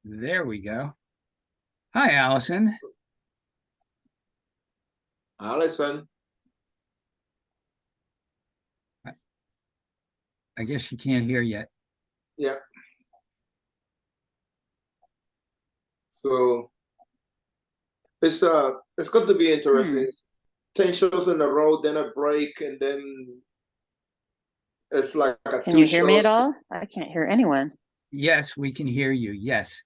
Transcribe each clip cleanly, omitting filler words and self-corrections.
There we go. Hi, Allison. Allison, I I guess you can't hear yet. yeah. So it's going to be interesting. Hmm. It's 10 shows in a row, then a break, and then it's like a Can two you hear me at shows. all? I can't hear anyone. Yes, we can hear you. Yes,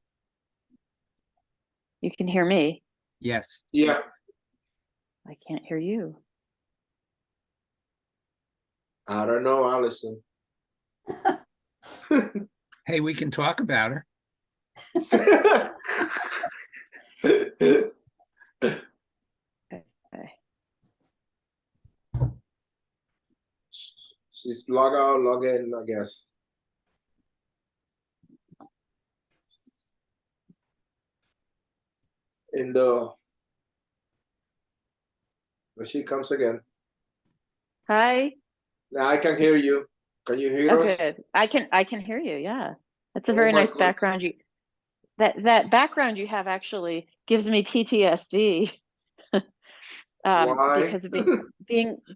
You can hear me. yes. Yeah. I can't hear you. I don't know, Allison. Hey, we can talk about her. Okay. She's log out, log in, I guess. In the But she comes again. Hi. Now I can hear you. Can you hear Oh, us? good. I can hear you. Yeah. That's a Oh very my nice God. background. That background you have actually gives me PTSD. Why?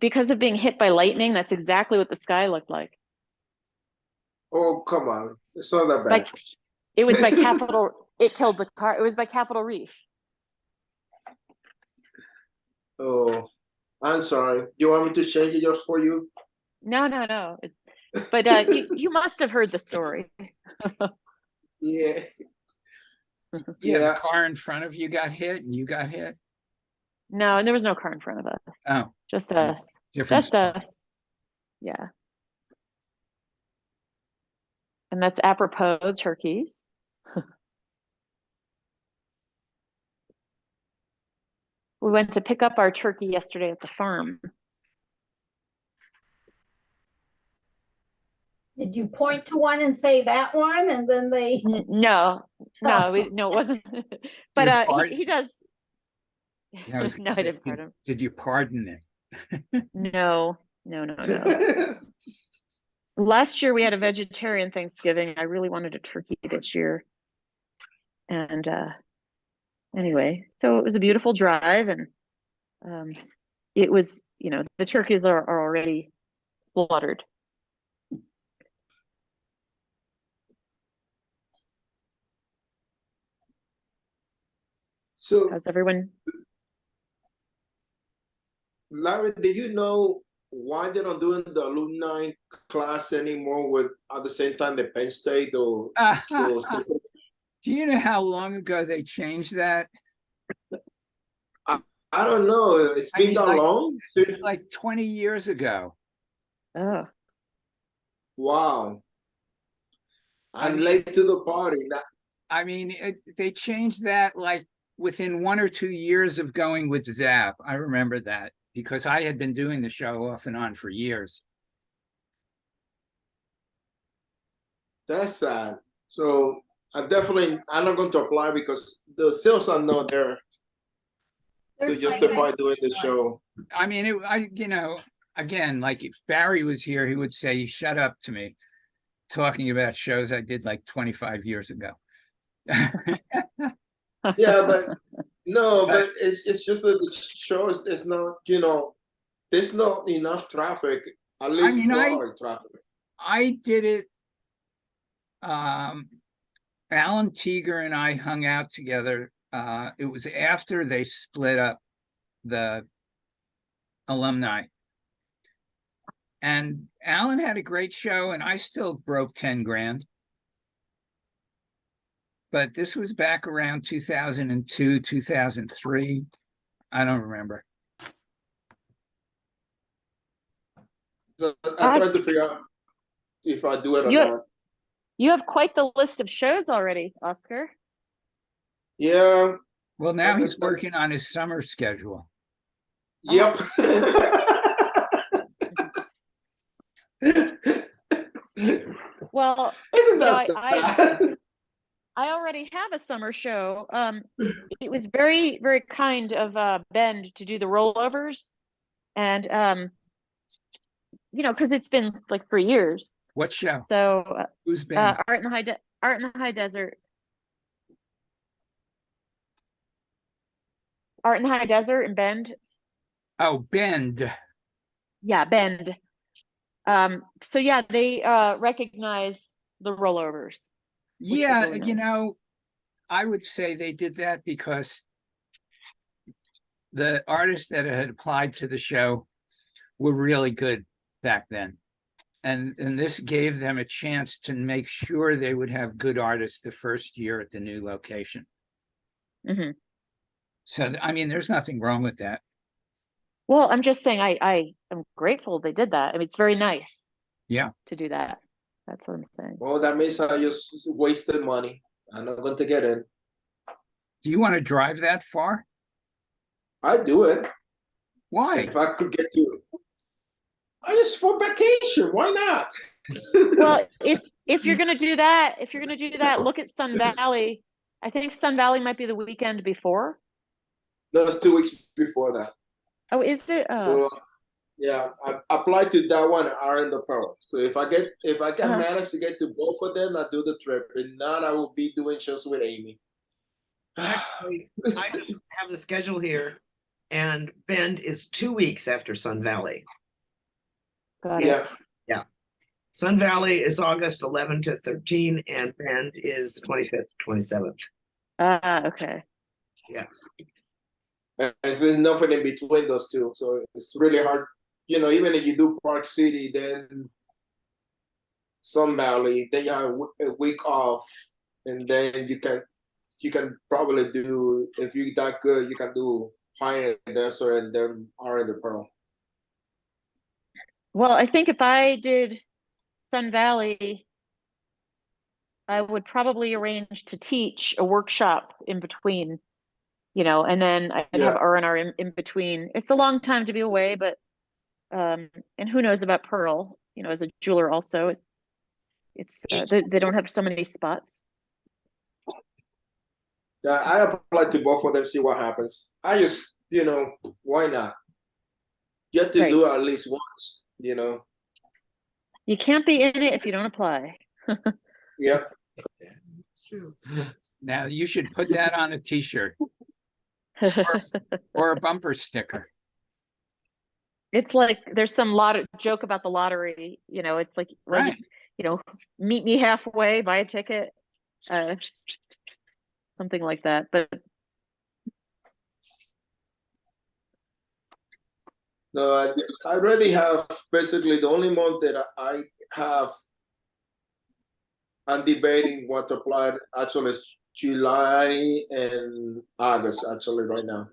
Because of being hit by lightning. That's exactly what the sky looked like. Oh, come on. It's not that Like bad. it was by Capital. It killed the car. It was by Capitol Reef. Oh, I'm sorry. You want me to change it just for you? No, no, no. But you must have heard the story. Yeah. Yeah, the Yeah. car in front of you got hit and you got hit. No, and there was no car in front of us. Oh, Just yeah, us. different Just story. us. Yeah. And that's apropos turkeys. We went to pick up our turkey yesterday at the farm. Did you point to one and say that one, and then they? No, no, it wasn't. Do you But pardon? he does. Yeah, I was No, gonna I say, didn't pardon him. did you pardon it? No, no, no, no. Last year we had a vegetarian Thanksgiving. I really wanted a turkey this year. And anyway, so it was a beautiful drive, and um, it was, the turkeys are already slaughtered. So, How's everyone? Larry, do you know why they're not doing the alumni class anymore with at the same time the Penn State or the Do you know how long ago they changed that? I, I don't know. It's I been mean, that long? like 20 years ago. Oh, Wow. I I'm mean, late to the party. they changed that like within 1 or 2 years of going with Zap. I remember that because I had been doing the show off and on for years. That's sad. So I'm not going to apply because the sales are not there to There's my justify doing the show. I mean, again, like if Barry was here, he would say, "Shut up" to me, talking about shows I did like 25 years ago. Yeah, but no, But but it's just that the show is not, there's not enough traffic, at I least mean, Florida traffic. I did it. Um, Alan Teeger and I hung out together. It was after they split up the alumni. And Alan had a great show, and I still broke 10 grand. But this was back around 2002, 2003. I don't remember. So I Uh, tried to figure out if I do it or you not. you have quite the list of shows already, Oscar. Yeah. Well, I, now I, he's working on his summer schedule. yep. Well, Isn't that I sad? I already have a summer show. It was very, very kind of Ben to do the rollovers, and because it's been like for years. What show? So Who's been? Art in the High Desert. Art in the High Desert in Bend. Oh, Bend. Yeah, Bend. So yeah, they recognize the rollovers, which was Yeah, really nice. I would say they did that because the artists that had applied to the show were really good back then. And this gave them a chance to make sure they would have good artists the first year at the new location. Hmm. So, I mean, there's nothing wrong with that. Well, I'm just saying I am grateful they did that. I mean, it's very nice Yeah. to do that. That's what I'm saying. Well, that means I just wasted money. I'm not going to get in. Do you want to drive that far? I do it Why? if I could get to. I just for vacation. Why not? Well, if you're gonna do that, look at Sun Valley. I think Sun Valley might be the weekend before. No, it's 2 weeks before that. Oh, is it? So yeah, I applied to that one are in the Pearl. So if I can manage to get to both of them, I do the trip. If not, I will be doing shows with Amy. Actually, I just have the schedule here, and Bend is 2 weeks after Sun Valley. Got it. Yeah. Sun Valley is August 11 to 13, and Bend is 25th, 27th. Okay. Yeah. And there's nothing in between those two. So it's really hard. Even if you do Park City, then Sun Valley, then you have a week off, and then you can probably do, if you're that good, you can do High End Desert and then are in the Pearl. Well, I think if I did Sun Valley, I would probably arrange to teach a workshop in between, and then I'd have R&R in between. It's a long time to be away, but and who knows about Pearl, as a jeweler also, it's they don't have so many spots. Yeah, I applied to both of them, see what happens. I just, why not? You have to do it at least once, You can't be in it if you don't apply. Yeah. True. Now you should put that on a t-shirt or a bumper sticker. It's like there's some joke about the lottery, it's like, Right. Meet me halfway, buy a ticket, something like that. But No, I already have basically the only month that I have. I'm debating what to apply. Actually, it's July and August. Actually, right now.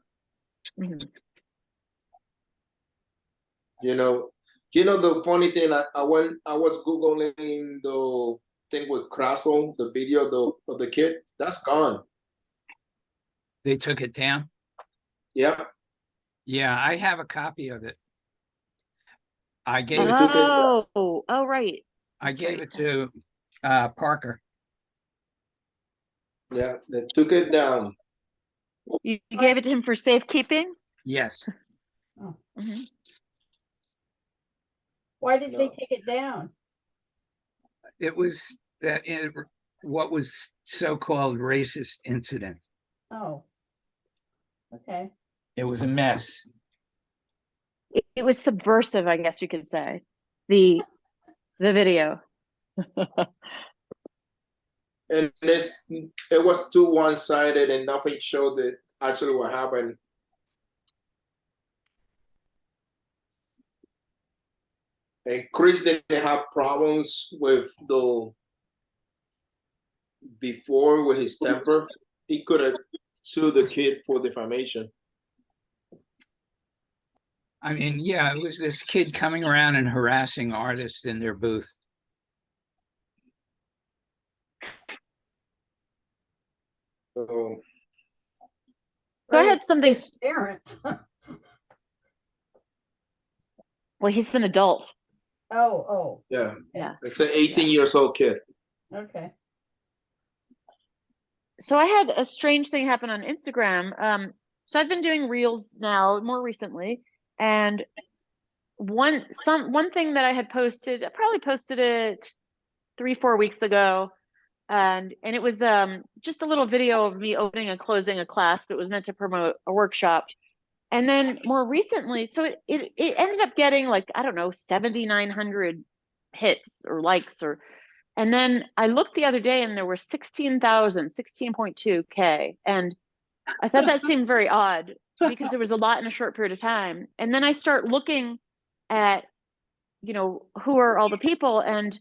mhm. The funny thing. I was googling the thing with Crassel, the video of the kid. That's gone. They took it down. Yeah. Yeah, I have a copy of it. I gave They it. took it. Right. I That's gave right. it to Parker. Yeah, they took it down. You gave it to him for safekeeping? Yes. Mhm. Why did they No. take it down? It was what was so-called racist incident. Oh. Okay. It was a mess. It was subversive, I guess you could say. The video. And it was too one-sided and nothing showed that actually what happened. And Chris didn't have problems with before with his temper. He could have sued the kid for defamation. I mean, yeah, it was this kid coming around and harassing artists in their booth. So So I had something. His parents. Well, he's an adult. Oh, yeah, Yeah. it's an 18 years old kid. okay. So I had a strange thing happen on Instagram. So I've been doing reels now more recently, and one thing that I had posted, I probably posted it 3-4 weeks ago, and it was just a little video of me opening and closing a class that was meant to promote a workshop. And then more recently, so it ended up getting like, I don't know, 7,900 hits or likes, or, and then I looked the other day and there were 16.2K. And I thought that seemed very odd because there was a lot in a short period of time. And then I start looking at, you know, who are all the people, and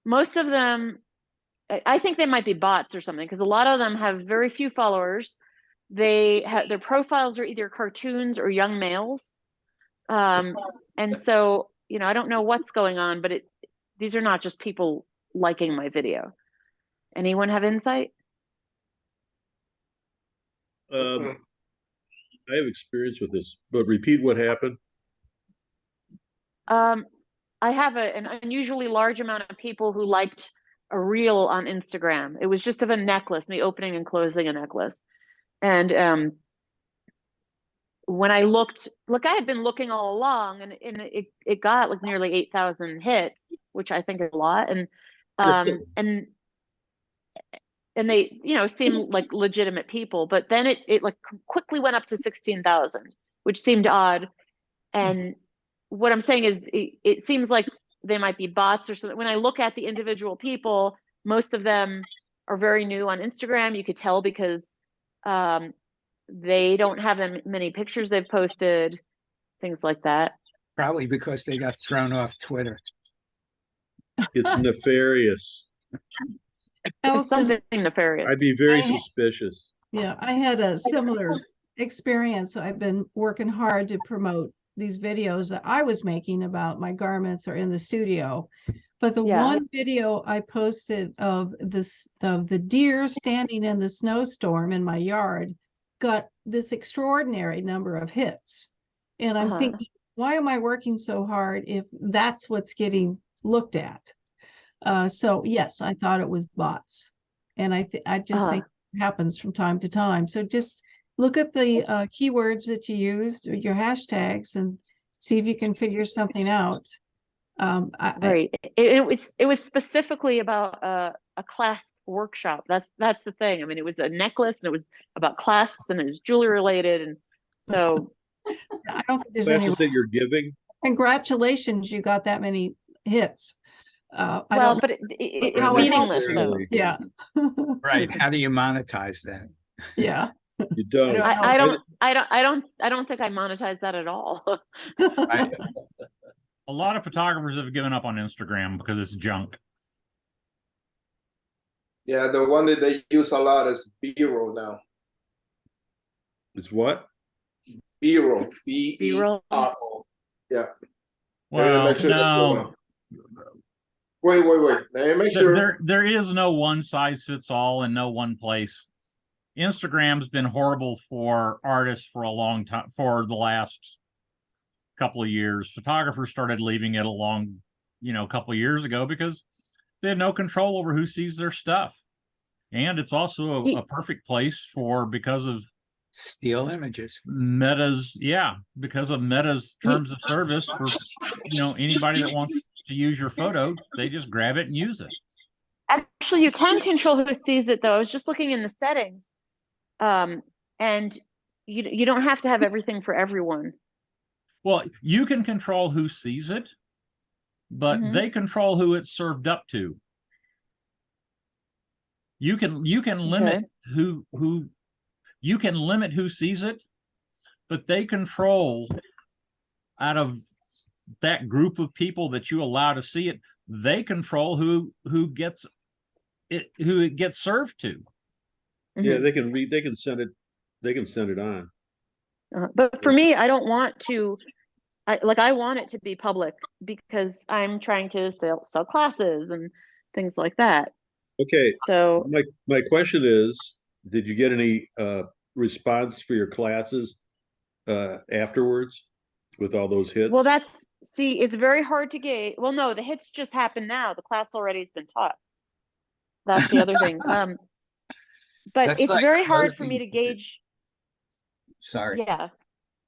most of them, I think they might be bots or something, because a lot of them have very few followers. They have, their profiles are either cartoons or young males. And so, you know, I don't know what's going on, but these are not just people liking my video. Anyone have insight? Mm. I have experience with this, but repeat what happened. I have an unusually large amount of people who liked a reel on Instagram. It was just of a necklace, me opening and closing a necklace. And when I looked, look, I had been looking all along, and it got like nearly 8,000 hits, which I think is a lot. And and they, you know, seemed like legitimate people, but then it like quickly went up to 16,000, which seemed odd. And what I'm saying is it seems like they might be bots or something. When I look at the individual people, most of them are very new on Instagram. You could tell because they don't have many pictures they've posted, things like that. Probably because they got thrown off Twitter. It's nefarious. There's Allison, something nefarious. I'd be very I- suspicious. yeah, I had a similar experience. I've been working hard to promote these videos that I was making about my garments or in the studio. But the Yeah. one video I posted of the deer standing in the snowstorm in my yard got this extraordinary number of hits. And I'm thinking, why am I working so hard if that's what's getting looked at? So yes, I thought it was bots. And I just think it happens from time to time. So just look at the keywords that you used or your hashtags and see if you can figure something out. Right. It was specifically about a clasp workshop. That's the thing. I mean, it was a necklace and it was about clasps and it was jewelry related. And so I don't think there's any. Classes that you're giving. Congratulations, you got that many hits. I well, don't but know it's how it meaningless helps though. you. Yeah. Right. How do you monetize that? Yeah. You don't. I don't think I monetize that at all. Right. A lot of photographers have given up on Instagram because it's junk. Yeah, the one that they use a lot is B-roll now. It's what? B-roll. B-E-R-O. Yeah. Well, Make sure that's the no, one. Wait. Let me make sure. there is no one size fits all and no one place. Instagram's been horrible for artists for a long time, for the last couple of years. Photographers started leaving it a couple of years ago because they had no control over who sees their stuff. And it's also a perfect place because of Steal images. Meta's terms of service for anybody that wants to use your photo, they just grab it and use it. Actually, you can control who sees it though. I was just looking in the settings. And you don't have to have everything for everyone. Well, you can control who sees it, but they control who it's served up to. You can limit who sees it, but they control out of that group of people that you allow to see it. They control who it gets served to. Yeah, they can send it on. But for me, I don't want to. I want it to be public because I'm trying to sell classes and things like that. Okay. So my question is, did you get any response for your classes afterwards with all those hits? well, it's very hard to gauge. Well, no, the hits just happened now. The class already has been taught. That's the other thing. But That's it's like very hard for me closing- to gauge. Sorry. Yeah.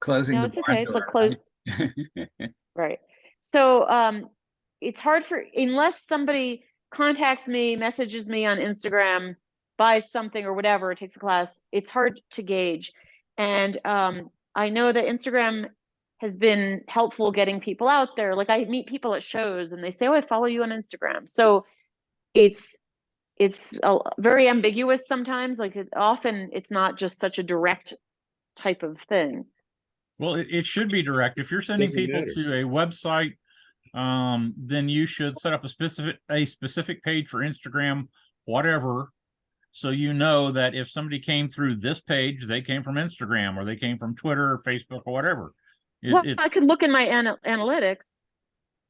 Closing No, the it's barn okay. It's like door, Right. So it's hard unless somebody contacts me, messages me on Instagram, buys something or whatever, takes a class, it's hard to gauge. And I know that Instagram has been helpful getting people out there. Like I meet people at shows and they say, "Oh, I follow you on Instagram." So it's very ambiguous sometimes. Like often it's not just such a direct type of thing. Well, it should be direct. If you're sending Doesn't people matter. to a website, then you should set up a specific page for Instagram, whatever, so you know that if somebody came through this page, they came from Instagram or they came from Twitter or Facebook or whatever. Well, I could look in my analytics,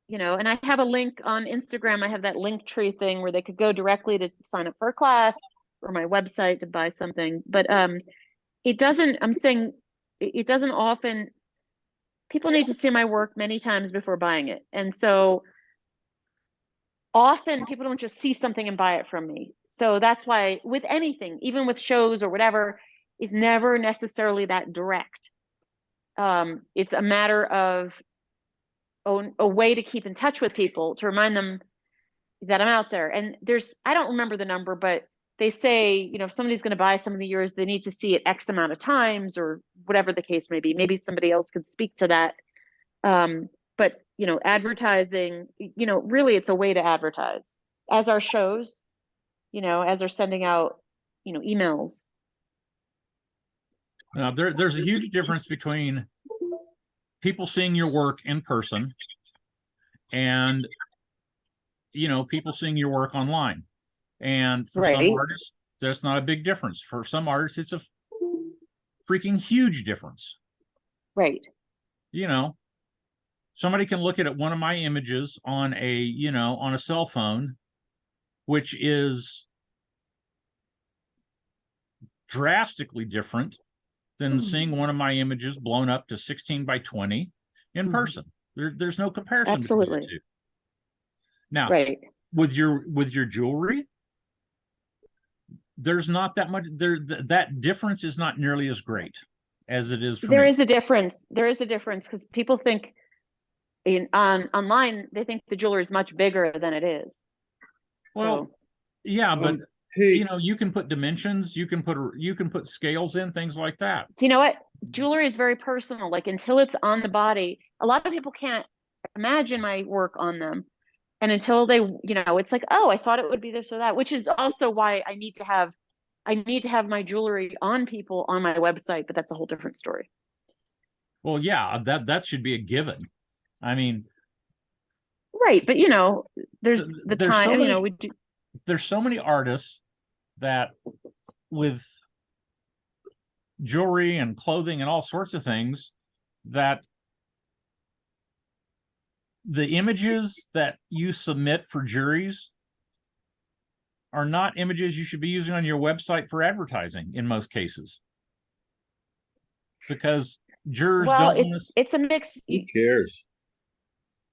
you know, and I have a link on Instagram. I have that link tree thing where they could go directly to sign up for a class or my website to buy something. But it doesn't, I'm saying it doesn't often, people need to see my work many times before buying it. And so often people don't just see something and buy it from me. So that's why with anything, even with shows or whatever, is never necessarily that direct. It's a matter of a way to keep in touch with people, to remind them that I'm out there. And I don't remember the number, but they say, you know, if somebody's going to buy something of yours, they need to see it X amount of times or whatever the case may be. Maybe somebody else could speak to that. But, you know, advertising, you know, really it's a way to advertise, as our shows, you know, as they're sending out, you know, emails. There's a huge difference between people seeing your work in person and, you know, people seeing your work online. And for some Right. artists, there's not a big difference. For some artists, it's a freaking huge difference. Right. You know, somebody can look at one of my images on a, you know, on a cell phone, which is drastically different than seeing one of my images blown up to 16 by 20 in person. There's no comparison between Absolutely. the two. Now, Right. with your jewelry, there's not that much there. That difference is not nearly as great as it is for There me. is a difference. There is a difference because people think online, they think the jewelry is much bigger than it is. Well, So, yeah, but Hey, you know, you can put dimensions, you can put scales in, things like that. do you know what? Jewelry is very personal. Like until it's on the body, a lot of people can't imagine my work on them. And until they, you know, it's like, oh, I thought it would be this or that, which is also why I need to have my jewelry on people on my website, but that's a whole different story. Well, yeah, that should be a given. I mean, Right. But you know, there's the there's time, so you many, know, we do. there's so many artists that with jewelry and clothing and all sorts of things that the images that you submit for juries are not images you should be using on your website for advertising in most cases, because jurors Well, don't want to. it's a mix. who cares?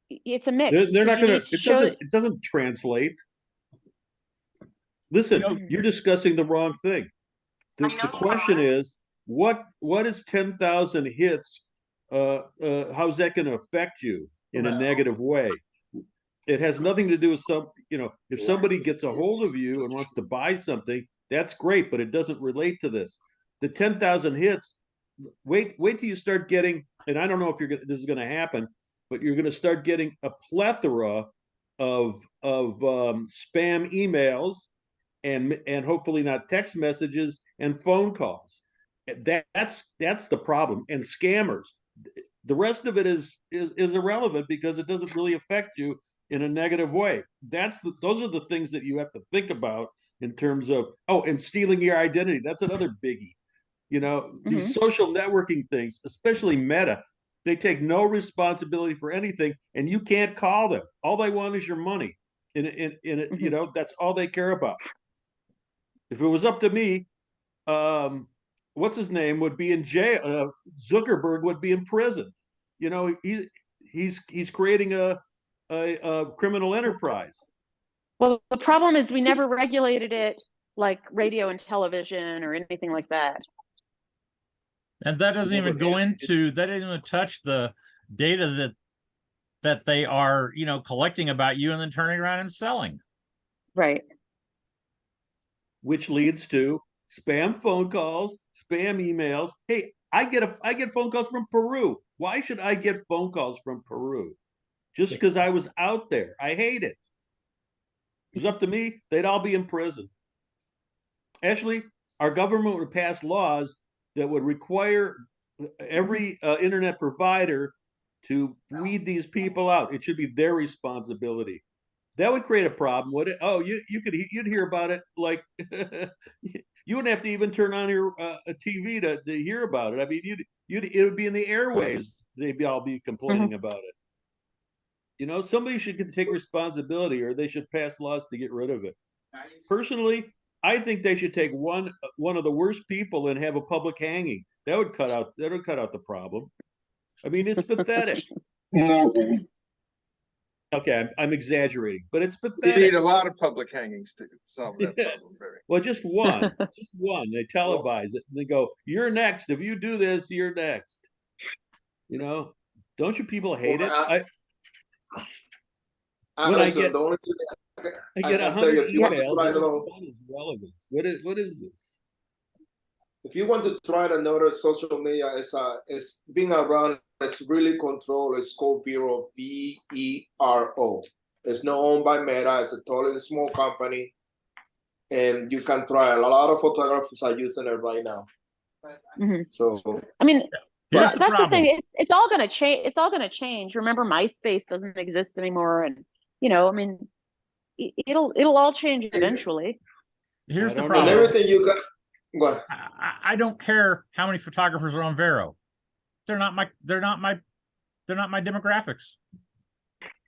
It's a mix. They're not because you gonna, need to show that- it doesn't translate. Listen, You know- you're discussing the wrong thing. I The know you question are. is, what is 10,000 hits? How's that gonna affect you in a negative way? It has nothing to do with you know, if somebody gets a hold of you and wants to buy something, that's great, but it doesn't relate to this. The 10,000 hits, wait till you start getting, and I don't know if this is gonna happen, but you're gonna start getting a plethora of spam emails and hopefully not text messages and phone calls. That's the problem. And scammers. The rest of it is irrelevant because it doesn't really affect you in a negative way. Those are the things that you have to think about in terms of, and stealing your identity. That's another biggie. You know, these social networking things, especially Meta, they take no responsibility for anything, and you can't call them. All they want is your money. You know, that's all they care about. If it was up to me, what's his name would be in jail. Zuckerberg would be in prison. You know, he's creating a criminal enterprise. Well, the problem is we never regulated it like radio and television or anything like that. And that doesn't even go into, that doesn't even touch the data that they are, you know, collecting about you and then turning around and selling. Right. which leads to spam phone calls, spam emails. Hey, I get phone calls from Peru. Why should I get phone calls from Peru? Just because I was out there. I hate it. If it was up to me, they'd all be in prison. Actually, our government would pass laws that would require every internet provider to weed these people out. It should be their responsibility. That would create a problem, would it? Oh, you'd hear about it like you wouldn't have to even turn on your TV to hear about it. I mean, it would be in the airwaves. They'd all be complaining about it. You know, somebody should take responsibility, or they should pass laws to get rid of it. Personally, I think they should take one of the worst people and have a public hanging. That would cut out the problem. I mean, it's pathetic. Okay, I'm exaggerating, but it's You pathetic. need a lot of public hangings to solve that problem, Barry. Well, just one. They televise it and they go, "You're next. If you do this, you're next." You know, don't you people hate it? When I Listen, get the only thing I get can tell you, 100 if you want to emails, try I to don't know, know what is relevant. What is this? if you want to try another social media, it's being around. It's really controlled. It's called Vero, VERO. It's not owned by Meta. It's a totally small company, and you can try. A lot of photographers are using it right now. So I mean, Here's the that's the problem. thing. It's all going to change. It's all going to change. Remember, MySpace doesn't exist anymore, and I mean, it'll all change eventually. Here's the and problem. everything you got. Go ahead. I don't care how many photographers are on Vero. They're not my demographics.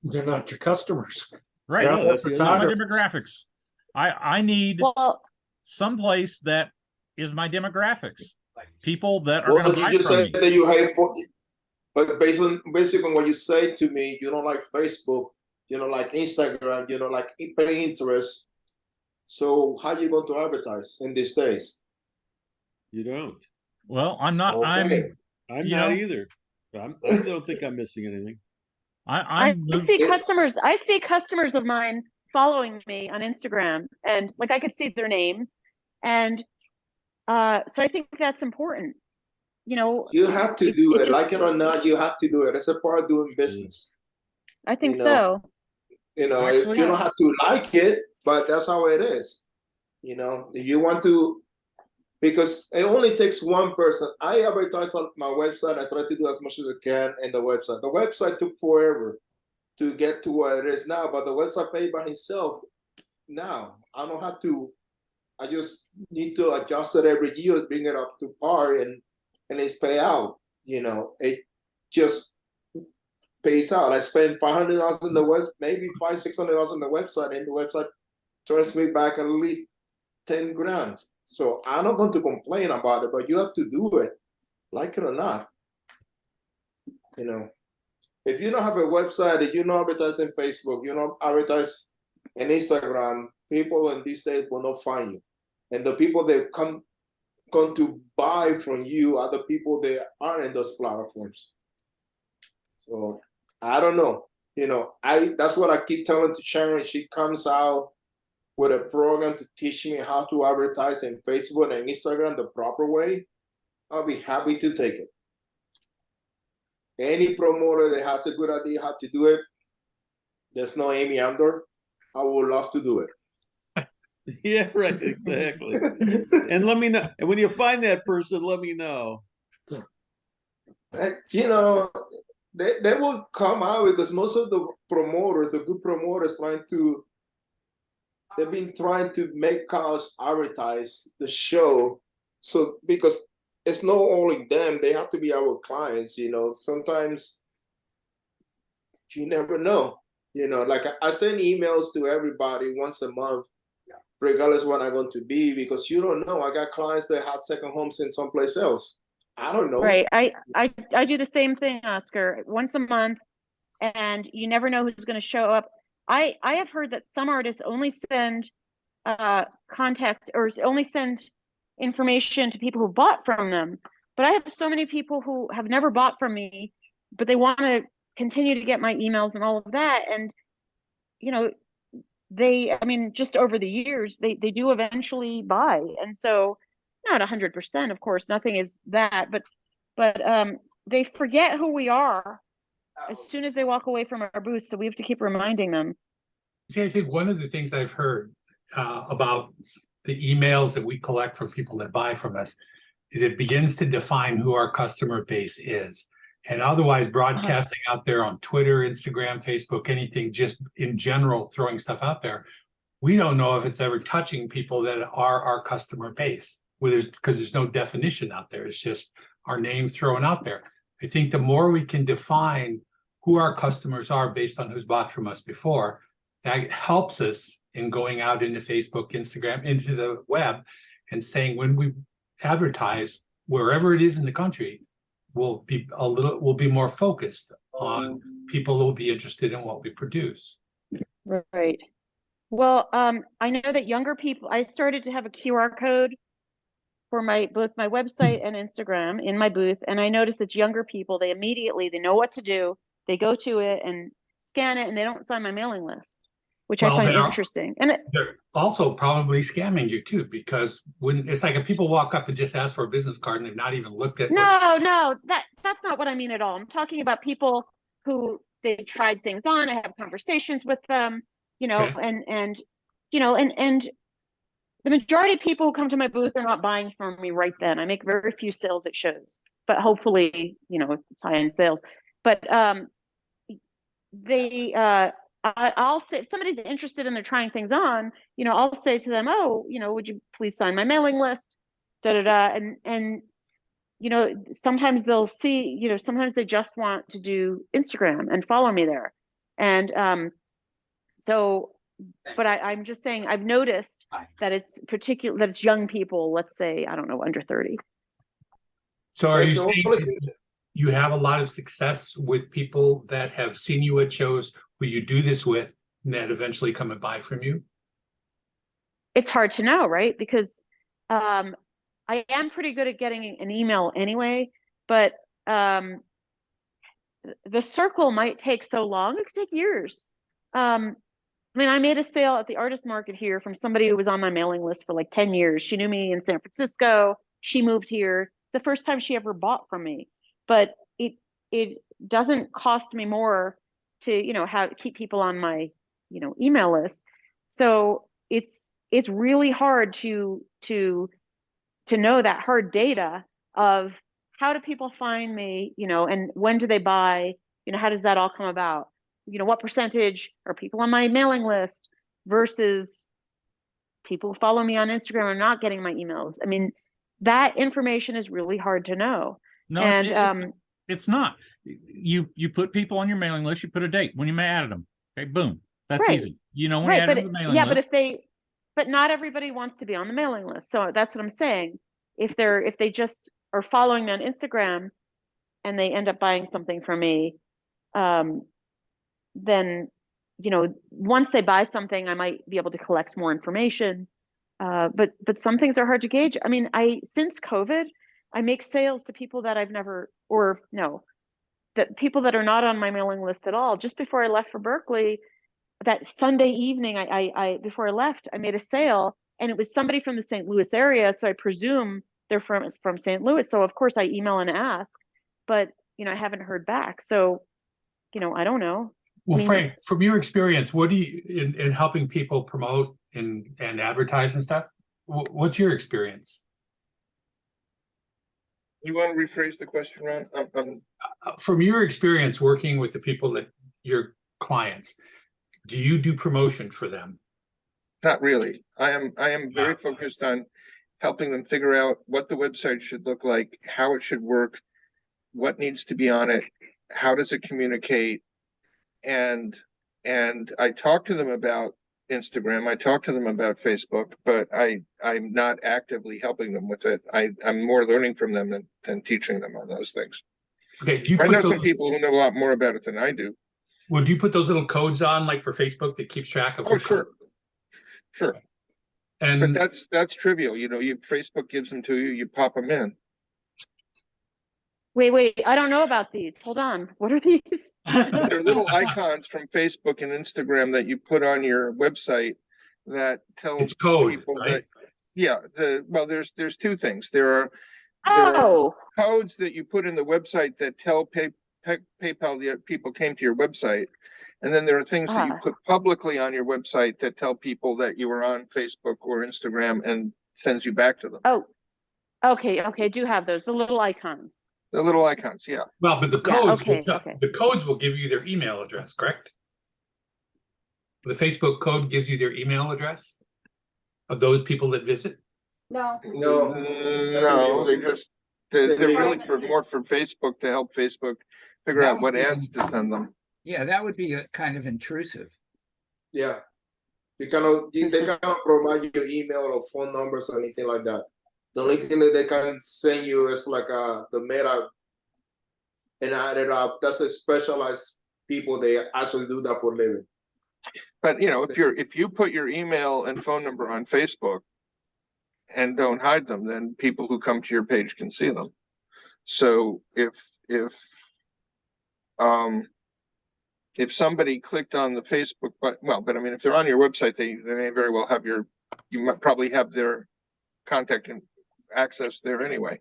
They're not your customers. Right. No, that's They're not my demographics. I need someplace that is my demographics. People that are going to buy you just from said me. that you hate, but basically on what you say to me, you don't like Facebook, you don't like Instagram, you don't like Pinterest. So how are you going to advertise in these days? You don't. Well, I'm not. Okay. I'm not either. I don't think I'm missing anything. I see customers. I see customers of mine following me on Instagram, and like I could see their names, and so I think that's important. You have to do it, like it or not. You have to do it. It's a part of doing business. I think so. Actually, you don't have to like it, but that's how it is. If you want to, because it only takes one person. I advertise on my website. I try to do as much as I can in the website. The website took forever to get to where it is now, but the website paid by itself now. I don't have to. I just need to adjust it every year, bring it up to par, and it's pay out. It just pays out. I spend $500 in the web, maybe $600 on the website, and the website turns me back at least 10 grand. So I'm not going to complain about it, but you have to do it, like it or not. If you don't have a website, if you don't advertise in Facebook, you don't advertise in Instagram, people in these days will not find you. And the people that come to buy from you are the people that aren't in those platforms. So I don't know. That's what I keep telling to Sharon. She comes out with a program to teach me how to advertise in Facebook and Instagram the proper way. I'll be happy to take it. Any promoter that has a good idea how to do it, there's no Amy under. I would love to do it. Yeah, right, exactly. And let me know. And when you find that person, let me know. They will come out because most of the promoters, the good promoters, they've been trying to make us advertise the show. So because it's not only them, they have to be our clients. Sometimes you never know. Like I send emails to everybody once a month, regardless when I'm going to be, because you don't know. I got clients that have second homes in someplace else. I don't know. Right. I do the same thing, Oscar, once a month, and you never know who's going to show up. I have heard that some artists only send contact or only send information to people who bought from them. But I have so many people who have never bought from me, but they want to continue to get my emails and all of that. And, I mean, just over the years, they do eventually buy. And so not 100%, of course, nothing is that, but they forget who we are as soon as they walk away from our booth. So we have to keep reminding them. See, I think one of the things I've heard about the emails that we collect from people that buy from us is it begins to define who our customer base is. And otherwise broadcasting out there on Twitter, Instagram, Facebook, anything, just in general, throwing stuff out there, we don't know if it's ever touching people that are our customer base, because there's no definition out there. It's just our name thrown out there. I think the more we can define who our customers are based on who's bought from us before, that helps us in going out into Facebook, Instagram, into the web, and saying when we advertise wherever it is in the country, we'll be more focused on people who will be interested in what we produce. Right. Well, I know that younger people, I started to have a QR code for both my website and Instagram in my booth. And I noticed it's younger people, they know what to do. They go to it and scan it, and they don't sign my mailing list, which I find interesting. And they're also probably scamming you too, because when it's like if people walk up and just ask for a business card and they've not even looked at no, that's not what I mean at all. I'm talking about people who they tried things on. I have conversations with them, and the majority of people who come to my booth are not buying from me right then. I make very few sales at shows, but hopefully, it's high-end sales. But I'll say if somebody's interested and they're trying things on, I'll say to them, oh, would you please sign my mailing list? And sometimes they'll see, sometimes they just want to do Instagram and follow me there. And but I'm just saying, I've noticed that it's young people, let's say, I don't know, under 30. So are you saying you have a lot of success with people that have seen you at shows who you do this with and that eventually come and buy from you? It's hard to know, right? Because I am pretty good at getting an email anyway, but the circle might take so long. It could take years. I mean, I made a sale at the artist market here from somebody who was on my mailing list for like 10 years. She knew me in San Francisco. She moved here. It's the first time she ever bought from me. But it doesn't cost me more to, keep people on my, email list. So it's really hard to know that hard data of how do people find me, and when do they buy, how does that all come about? What percentage are people on my mailing list versus people who follow me on Instagram are not getting my emails. I mean, that information is really hard to know. No, and it's not. You put people on your mailing list, you put a date when you may add them. Okay, boom. That's right. easy. When you add them to the mailing list. But not everybody wants to be on the mailing list. So that's what I'm saying. If they just are following me on Instagram and they end up buying something from me, then, once they buy something, I might be able to collect more information. But some things are hard to gauge. I mean, since COVID, I make sales to people that I've never, that people that are not on my mailing list at all. Just before I left for Berkeley, that Sunday evening, before I left, I made a sale, and it was somebody from the St. Louis area. So I presume they're from St. Louis. So of course I email and ask, but I haven't heard back. So, I don't know. Well, Frank, from your experience, what do you in helping people promote and advertise and stuff? What's your experience? You want to rephrase the question, Ron? From your experience working with the people that your clients, do you do promotion for them? Not really. I am very focused on helping them figure out what the website should look like, how it should work, what needs to be on it, how does it communicate, and I talk to them about Instagram, I talk to them about Facebook, but I'm not actively helping them with it. I'm more learning from them than teaching them on those things. Okay, I know some people who know a lot more about it than I do. Well, do you put those little codes on, like for Facebook, that keeps track of? Oh, sure. And but that's trivial. Facebook gives them to you. You pop them in. Wait, I don't know about these. Hold on. What are these? They're little icons from Facebook and Instagram that you put on your website that tell It's code, people right? that, yeah, there's two things. There are Oh, codes that you put in the website that tell PayPal the people came to your website. And then there are things that you put publicly on your website that tell people that you were on Facebook or Instagram and sends you back to them. oh, okay, I do have those, the little icons. The little icons, yeah. Well, but the Yeah, codes, okay, okay. the codes will give you their email address, correct? The Facebook code gives you their email address of those people that visit? No, No. No, they're really more for Facebook to help Facebook figure That out what would be- ads to send them. Yeah, that would be a kind of intrusive. Yeah. They cannot provide your email or phone numbers or anything like that. The only thing that they can send you is like the meta and add it up. That's a specialized people. They actually do that for a living. But if you put your email and phone number on Facebook and don't hide them, then people who come to your page can see them. So if somebody clicked on the Facebook, but I mean, if they're on your website, they may very well have you might probably have their contact and access there anyway.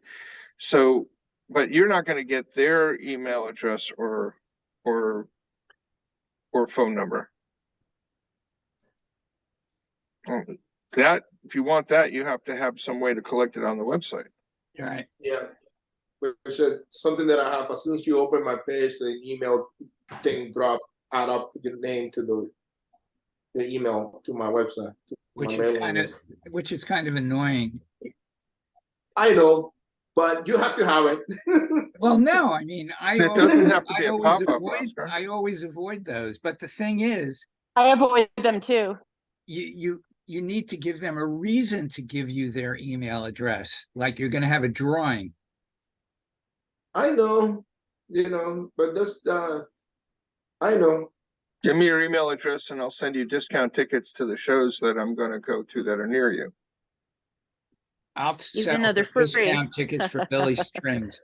So, but you're not going to get their email address or phone number. That, if you want that, you have to have some way to collect it on the website. Right. Yeah. Which is something that I have. As soon as you open my page, the email thing add up your name to the email to my website. Which is kind of annoying. I know, but you have to have it. Well, no, I mean, It doesn't have to be a pop-up, Oscar. I always avoid those. But the thing is, I avoid them too. you need to give them a reason to give you their email address, like you're going to have a drawing. I know, but that's I know. Give me your email address and I'll send you discount tickets to the shows that I'm going to go to that are near you. I'll Even sell though they're for free. discount tickets for Billy Strings.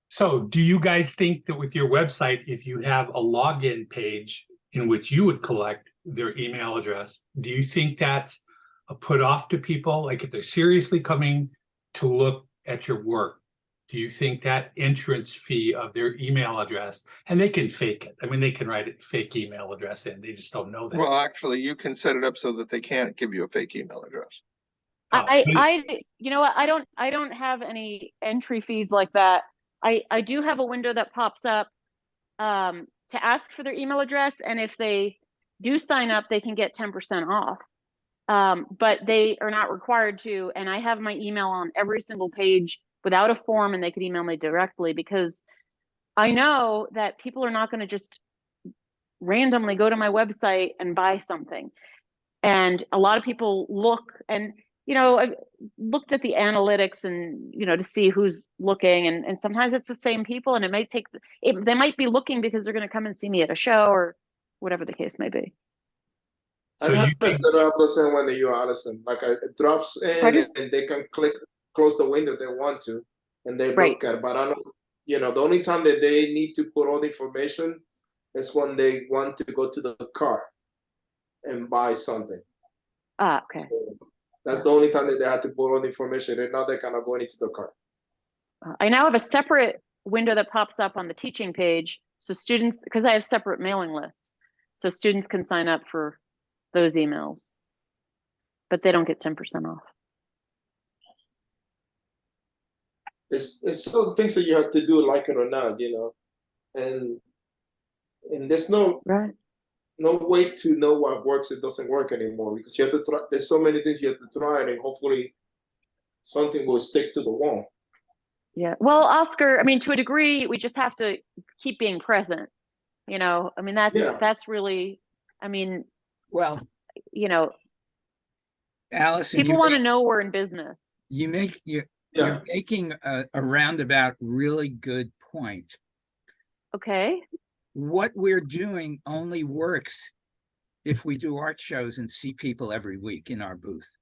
So do you guys think that with your website, if you have a login page in which you would collect their email address, do you think that's a put off to people? Like if they're seriously coming to look at your work, do you think that entrance fee of their email address, and they can fake it? I mean, they can write a fake email address in, they just don't know that. Well, actually, you can set it up so that they can't give you a fake email address. You know what? I don't have any entry fees like that. I do have a window that pops up to ask for their email address, and if they do sign up, they can get 10% off. But they are not required to, and I have my email on every single page without a form, and they could email me directly, because I know that people are not going to just randomly go to my website and buy something. And a lot of people look, and I looked at the analytics and to see who's looking, and sometimes it's the same people, and they might be looking because they're going to come and see me at a show or whatever the case may be. So I have you to set up the same when you Allison. Like it drops in and they can close the window if they want to, and they look at it. But I don't, the only time that they need to put all the information is when they want to go to the cart and buy something. Okay. So that's the only time that they have to put all the information. They're not kind of going into the cart. I now have a separate window that pops up on the teaching page, so students, because I have separate mailing lists, so students can sign up for those emails, but they don't get 10% off. It's still things that you have to do, like it or not, and there's no way to know what works, it doesn't work anymore, because you have to try. There's so many things you have to try, and hopefully something will stick to the wall. Yeah, well, Oscar, I mean, to a degree, we just have to keep being present. I mean, that's really, I mean, well, Allison, people want to know we're in business. You're making a roundabout really good point. Okay. What we're doing only works if we do art shows and see people every week in our booth.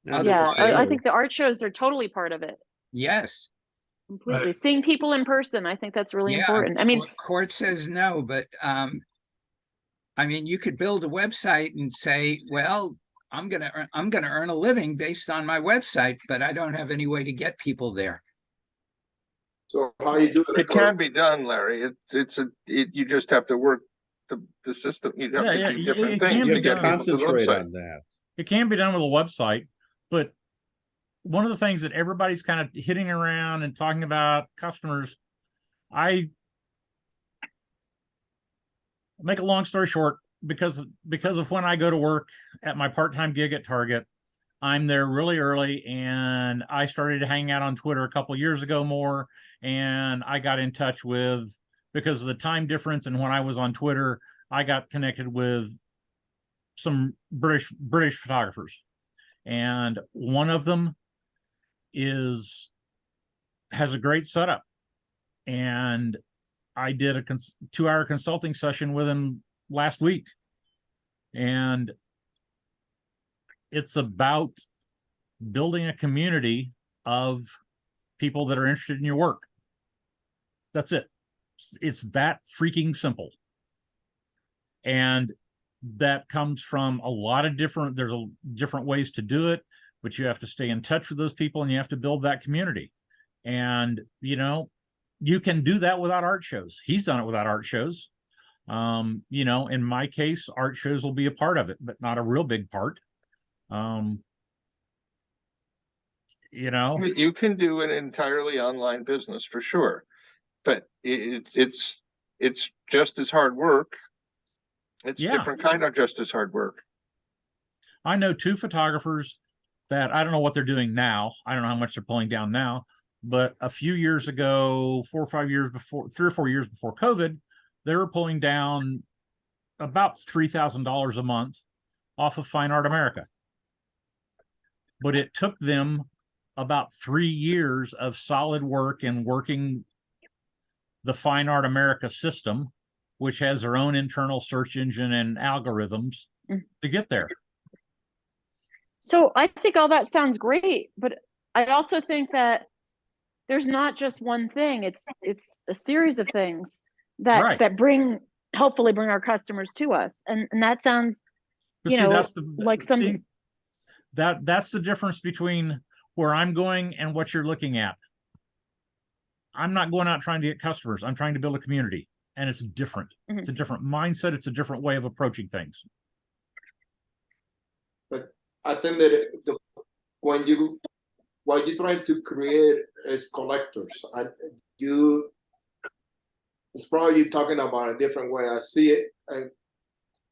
Yeah, I Understandable. think the art shows are totally part of it. Yes. Completely. Seeing people in person, I think that's really Yeah, important. I mean, court says no, but I mean, you could build a website and say, well, I'm gonna earn a living based on my website, but I don't have any way to get people there. So how you do it? It can be done, Larry. You just have to work the system. You have Yeah, to do yeah, different it things can You to be have to get people to the concentrate website. on that. It can be done with a website, but one of the things that everybody's kind of hitting around and talking about customers, I make a long story short, because of when I go to work at my part-time gig at Target, I'm there really early, and I started to hang out on Twitter a couple years ago more, and I got in touch with, because of the time difference, and when I was on Twitter, I got connected with some British photographers, and one of them has a great setup, and I did a 2-hour consulting session with him last week, and it's about building a community of people that are interested in your work. That's it. It's that freaking simple. And that comes from a lot of different ways to do it, but you have to stay in touch with those people, and you have to build that community. And, you can do that without art shows. He's done it without art shows. In my case, art shows will be a part of it, but not a real big part. You can do an entirely online business for sure, but it's just as hard work. It's different kind of just as hard work. I know 2 photographers that I don't know what they're doing now. I don't know how much they're pulling down now, but a few years ago, 4 or 5 years before, 3 or 4 years before COVID, they were pulling down about $3,000 a month off of Fine Art America. But it took them about 3 years of solid work and working the Fine Art America system, which has their own internal search engine and algorithms to get there. so I think all that sounds great, but I also think that there's not just one thing. It's a series of things that Right. that hopefully bring our customers to us, and that sounds, But see, that's that's the difference between where I'm going and what you're looking at. I'm not going out trying to get customers. I'm trying to build a community, and it's different. Mhm. It's a different mindset. It's a different way of approaching things. But I think that what you're trying to create is collectors. It's probably you talking about a different way. I see it.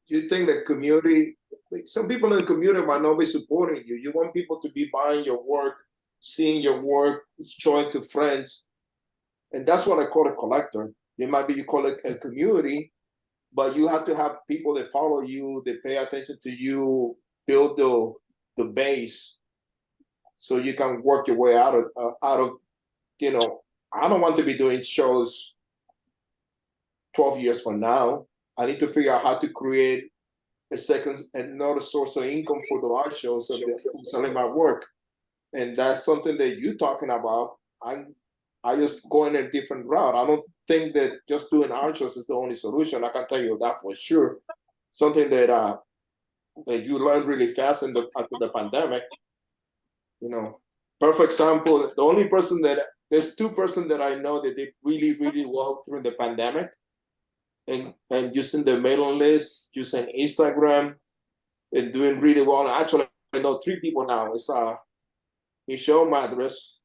You think the community, like some people in the community might not be supporting you. You want people to be buying your work, seeing your work, showing to friends. And that's what I call a collector. You call it a community, but you have to have people that follow you, they pay attention to you, build the base, so you can work your way out of. I don't want to be doing shows 12 years from now. I need to figure out how to create another source of income for the art shows, so that I'm selling my work. And that's something that you're talking about. I just go in a different route. I don't think that just doing art shows is the only solution. I can tell you that for sure. Something that you learn really fast after the pandemic. Perfect example. There's 2 persons that I know that did really, really well through the pandemic, and using the mailing list, using Instagram, and doing really well. Actually, I know 3 people now. It's Michelle Madras,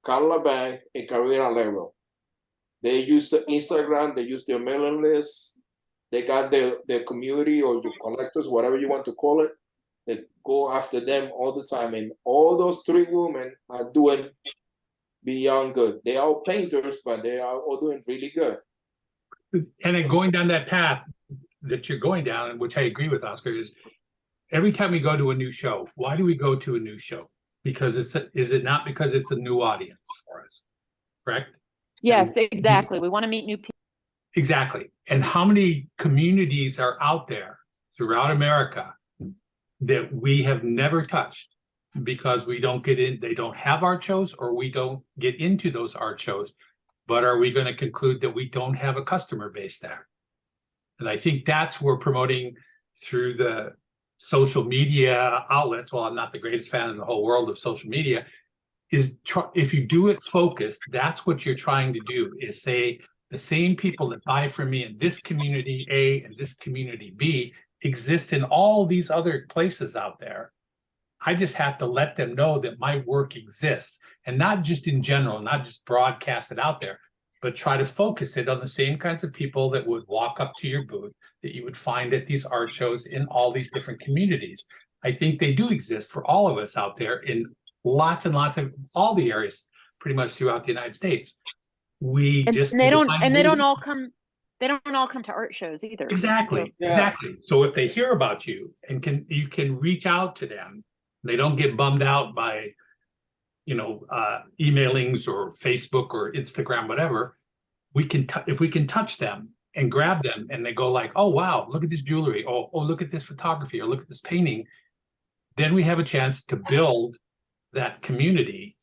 Carla Bang, and Karina Lero. They use the Instagram, they use their mailing list, they got their community or your collectors, whatever you want to call it. They go after them all the time. And all those 3 women are doing beyond good. They are all painters, but they are all doing really good. And then going down that path that you're going down, which I agree with Oscar, is every time we go to a new show, why do we go to a new show? Because is it not because it's a new audience for us? Correct? Yes, exactly. We want to meet new people. Exactly. And how many communities are out there throughout America that we have never touched, because we don't get in, they don't have art shows, or we don't get into those art shows. But are we going to conclude that we don't have a customer base there? And I think that's where promoting through the social media outlets. Well, I'm not the greatest fan in the whole world of social media. If you do it focused, that's what you're trying to do, is say the same people that buy from me in this community A and this community B exist in all these other places out there. I just have to let them know that my work exists, and not just in general, not just broadcast it out there, but try to focus it on the same kinds of people that would walk up to your booth that you would find at these art shows in all these different communities. I think they do exist for all of us out there in lots and lots of all the areas, pretty much throughout the United States. We just they don't all come to art shows either. Exactly. So. Exactly. So if they hear about you and you can reach out to them, they don't get bummed out by, emailings or Facebook or Instagram, whatever. If we can touch them and grab them and they go like, oh, wow, look at this jewelry. Oh, look at this photography, or look at this painting. Then we have a chance to build that community.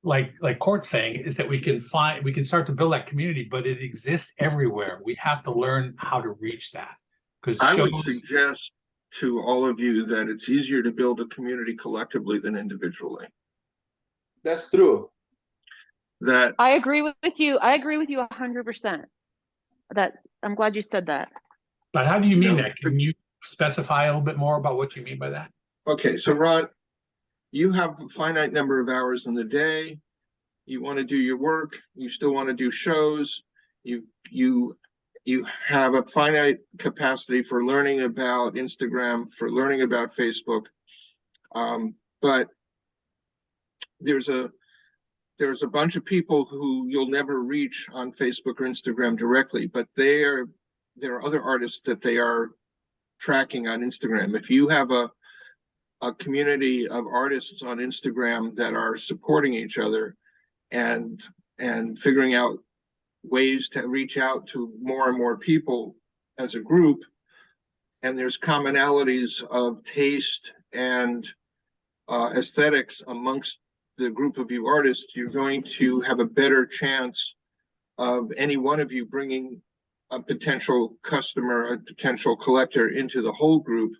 Like Court's saying, is that we can start to build that community, but it exists everywhere. We have to learn how to reach that. Because I would suggest to all of you that it's easier to build a community collectively than individually. That's true. That I agree with you. I agree with you 100%. That I'm glad you said that. But how do you mean that? Can you specify a little bit more about what you mean by that? Okay, so Ron, you have a finite number of hours in the day. You want to do your work. You still want to do shows. You have a finite capacity for learning about Instagram, for learning about Facebook. But there's a bunch of people who you'll never reach on Facebook or Instagram directly, but there are other artists that they are tracking on Instagram. If you have a community of artists on Instagram that are supporting each other and figuring out ways to reach out to more and more people as a group, and there's commonalities of taste and aesthetics amongst the group of you artists, you're going to have a better chance of any one of you bringing a potential customer, a potential collector into the whole group,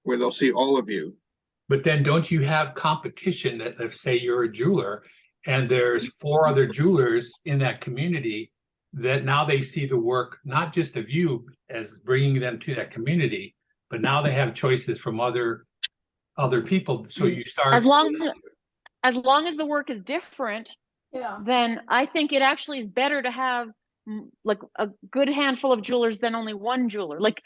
where they'll see all of you. But then don't you have competition that, if say you're a jeweler and there's 4 other jewelers in that community, that now they see the work, not just of you as bringing them to that community, but now they have choices from other people. So you start. As long as the work is different, then I think it actually is better to have like a good handful of jewelers than only one jeweler. Like,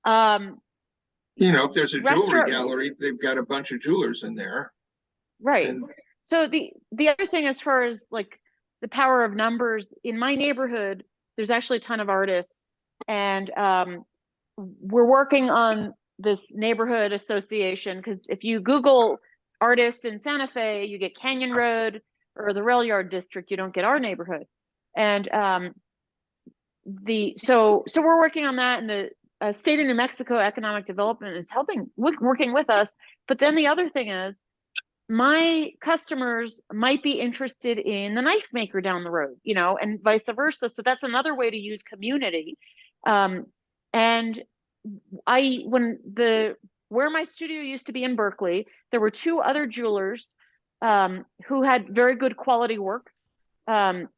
if there's a jewelry gallery, they've got a bunch of jewelers in there. Right. So the other thing, as far as like the power of numbers, in my neighborhood, there's actually a ton of artists, and we're working on this neighborhood association, because if you Google artists in Santa Fe, you get Canyon Road or the Rail Yard District. You don't get our neighborhood. And so we're working on that, and the state of New Mexico Economic Development is working with us. But then the other thing is, my customers might be interested in the knife maker down the road, and vice versa. So that's another way to use community. And where my studio used to be in Berkeley, there were 2 other jewelers who had very good quality work. And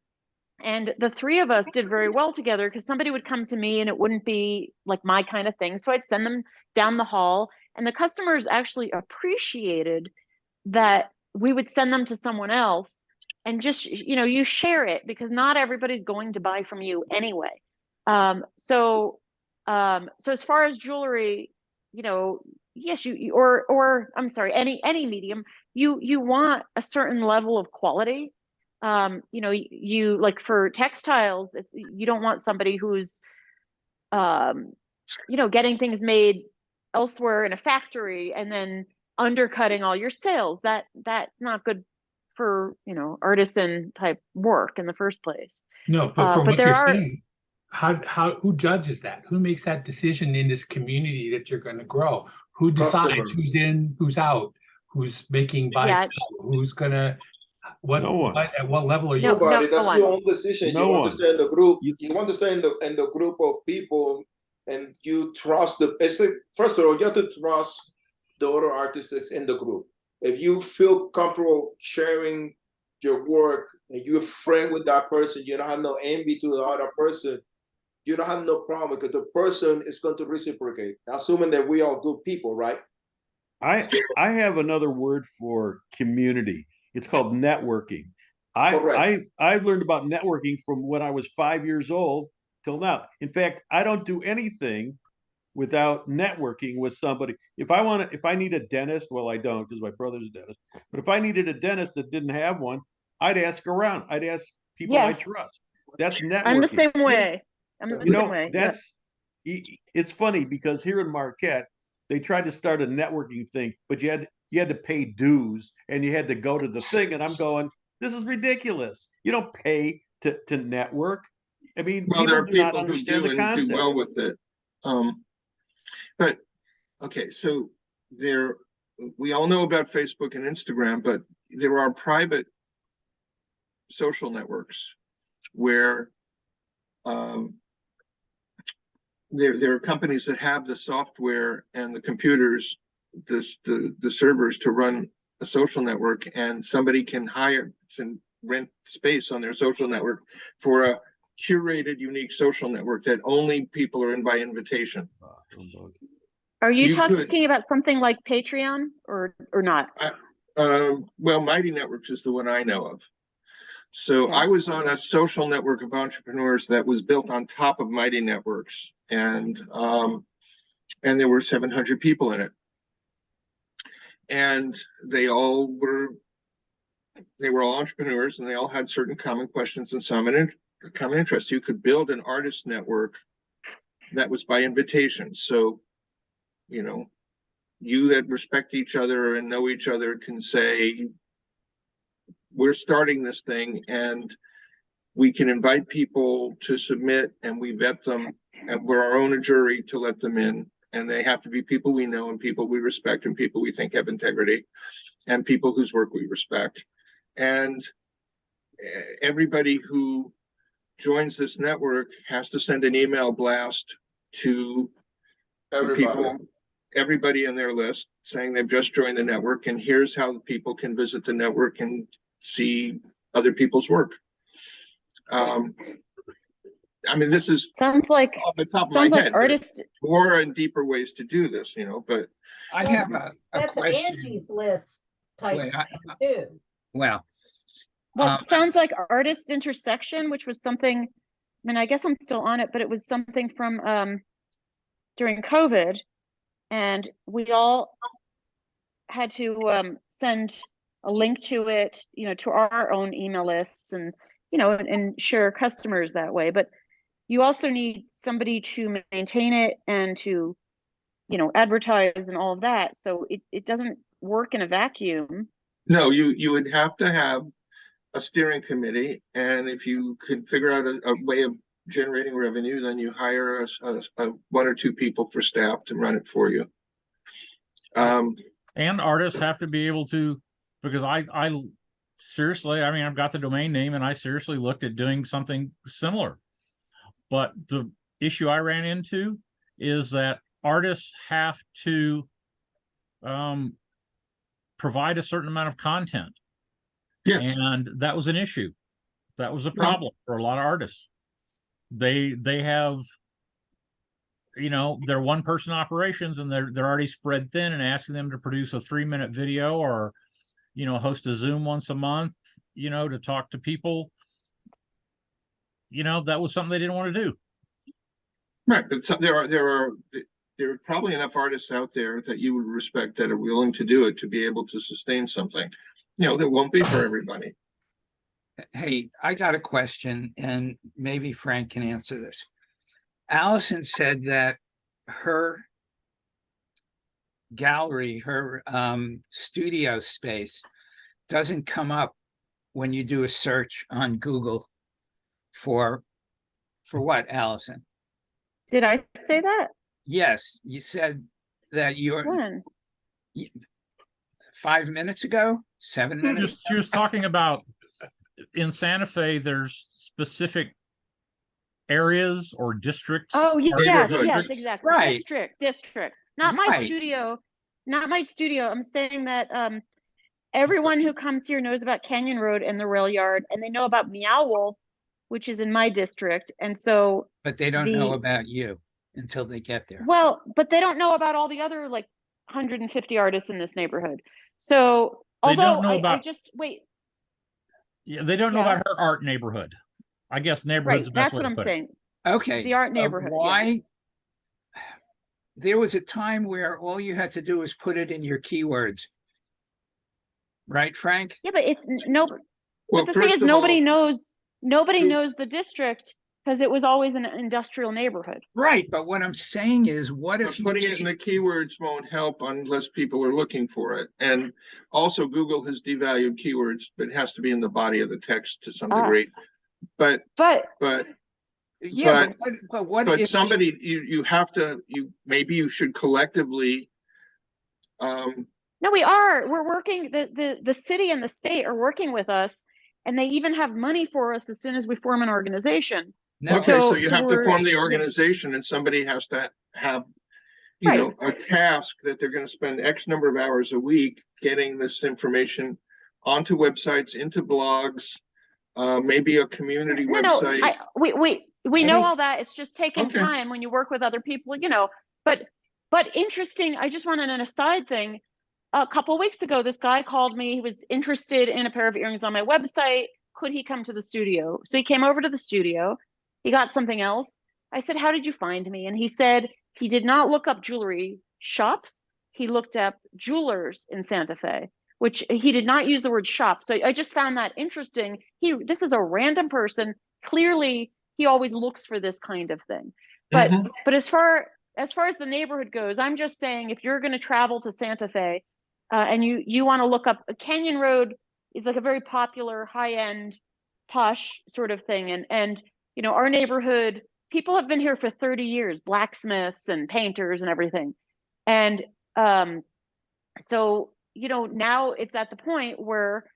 the 3 of us did very well together, because somebody would come to me and it wouldn't be like my kind of thing. So I'd send them down the hall, and the customers actually appreciated that we would send them to someone else, and just, you share it, because not everybody's going to buy from you anyway. So as far as jewelry, yes, I'm sorry, any medium, you want a certain level of quality. You like for textiles, you don't want somebody who's, getting things made elsewhere in a factory and then undercutting all your sales. That's not good for, artisan type work in the first place. No, but from what you're saying, who judges that? Who makes that decision in this community that you're going to grow? Who decides Customer. who's in, who's out, who's making buy Yeah. sell, who's gonna No one. at what level are you? No, Nobody. no That's one. your own decision. No You one. understand the group. You- You understand in the group of people, and you trust the. It's like, first of all, you have to trust the other artists that's in the group. If you feel comfortable sharing your work and you're a friend with that person, you don't have no envy to the other person. You don't have no problem because the person is going to reciprocate, assuming that we are good people, right? I have another word for community. It's called networking. Correct. I've learned about networking from when I was 5 years old till now. In fact, I don't do anything without networking with somebody. If I need a dentist, well, I don't because my brother's a dentist. But if I needed a dentist that didn't have one, I'd ask around. I'd ask people I Yes. trust. That's networking. I'm the same way. I'm the You same know, way. Yep. it's funny because here in Marquette, they tried to start a networking thing, but you had to pay dues and you had to go to the thing. And I'm going, this is ridiculous. You don't pay to network. I mean, Well, there people are do not people who understand do the and do concept. well with it. But okay, so we all know about Facebook and Instagram, but there are private social networks where there are companies that have the software and the computers, the servers to run a social network, and somebody can hire and rent space on their social network for a curated, unique social network that only people are in by invitation. Are you You talking could- about something like Patreon or not? Well, Mighty Networks is the one I know of. So Okay. I was on a social network of entrepreneurs that was built on top of Mighty Networks, and there were 700 people in it, and they were all entrepreneurs, and they all had certain common questions and common interests. You could build an artist network that was by invitation. So, you that respect each other and know each other can say, we're starting this thing and we can invite people to submit and we vet them and we're our own jury to let them in. And they have to be people we know and people we respect and people we think have integrity and people whose work we respect. And everybody who joins this network has to send an email blast to everybody in their list saying they've just joined the network and here's how people can visit the network and see other people's work. I mean, this is sounds like off the top of my head. artist More and deeper ways to do this, but I have a That's question. Angie's list type Wait, thing too. Well, well, it sounds like artist intersection, which was something, I mean, I guess I'm still on it, but it was something from during COVID, and we all had to send a link to it, to our own email lists and, and share customers that way. But you also need somebody to maintain it and to, advertise and all of that. So it doesn't work in a vacuum. no, you would have to have a steering committee, and if you could figure out a way of generating revenue, then you hire a one or two people for staff to run it for you. And artists have to be able to, because I seriously, I mean, I've got the domain name and I seriously looked at doing something similar. But the issue I ran into is that artists have to provide a certain amount of content. Yes. And that was an issue. That was a problem for a lot of artists. They have, they're one person operations and they're already spread thin, and asking them to produce a 3-minute video or, host a Zoom once a month, to talk to people. That was something they didn't want to do. Right, but there are probably enough artists out there that you would respect that are willing to do it to be able to sustain something. That won't be for everybody. Hey, I got a question, and maybe Frank can answer this. Allison said that her gallery, her studio space, doesn't come up when you do a search on Google for For what, Allison? Did I say that? Yes, you said that you're When? 5 minutes ago, 7 minutes. She was talking about in Santa Fe, there's specific areas or districts. Oh, or- yes, Neighborhood. yes, exactly. Right. Districts. Not my Right. studio. Not my studio. I'm saying that everyone who comes here knows about Canyon Road and the rail yard, and they know about Meow Wolf, which is in my district. And so, But they don't know the- about you until they get there. well, but they don't know about all the other like 150 artists in this neighborhood. So, They don't although know I about- just wait, Yeah, they don't know Yeah. about her art neighborhood. I guess neighborhood's right? the best That's way what to I'm put it. saying. Okay. The art neighborhood. Yeah. Why? There was a time where all you had to do was put it in your keywords. Right, Frank? Yeah, but it's no. Well, But the thing first is, of nobody all, knows. Nobody Who- knows the district because it was always an industrial neighborhood. Right, but what I'm saying is, what but if you putting it in the keywords won't help unless people are looking for it. And also Google has devalued keywords, but it has to be in the body of the text to some Ah. degree. But, But but Yeah, but- but what But if somebody, you have to, maybe you should collectively, no, we are. We're working. The city and the state are working with us, and they even have money for us as soon as we form an organization. No, okay, so So- you so have to we're- form the yeah. organization and somebody has to have, you Right. know, a task that they're gonna spend X number of hours a week getting this information onto websites, into blogs, maybe a community No, website. we I know don't- all that. It's just taking Okay. time when you work with other people, you know. But interesting. I just wanted an aside thing. A couple weeks ago, this guy called me. He was interested in a pair of earrings on my website. Could he come to the studio? So he came over to the studio. He got something else. I said, "How did you find me?" And he said he did not look up jewelry shops. He looked up jewelers in Santa Fe, which he did not use the word shop. So I just found that interesting. This is a random person. Clearly, he always looks for this kind of thing. But Mhm. but as far as the neighborhood goes, I'm just saying if you're going to travel to Santa Fe, and you want to look up Canyon Road is like a very popular high end posh sort of thing, and you know our neighborhood people have been here for 30 years, blacksmiths and painters and everything, and so you know now it's at the point where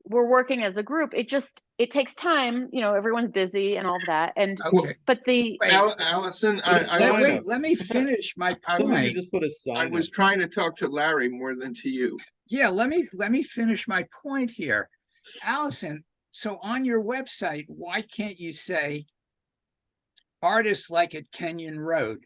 we're working as a group. It takes time, you know, everyone's busy and all of that, and Okay, but the wait, Allison, But it's I wait, let me finish my Somebody should point. just put a I sign was up. trying to talk to Larry more than to you. Yeah, let me finish my point here. Allison, so on your website, why can't you say artists like at Kenyon Road?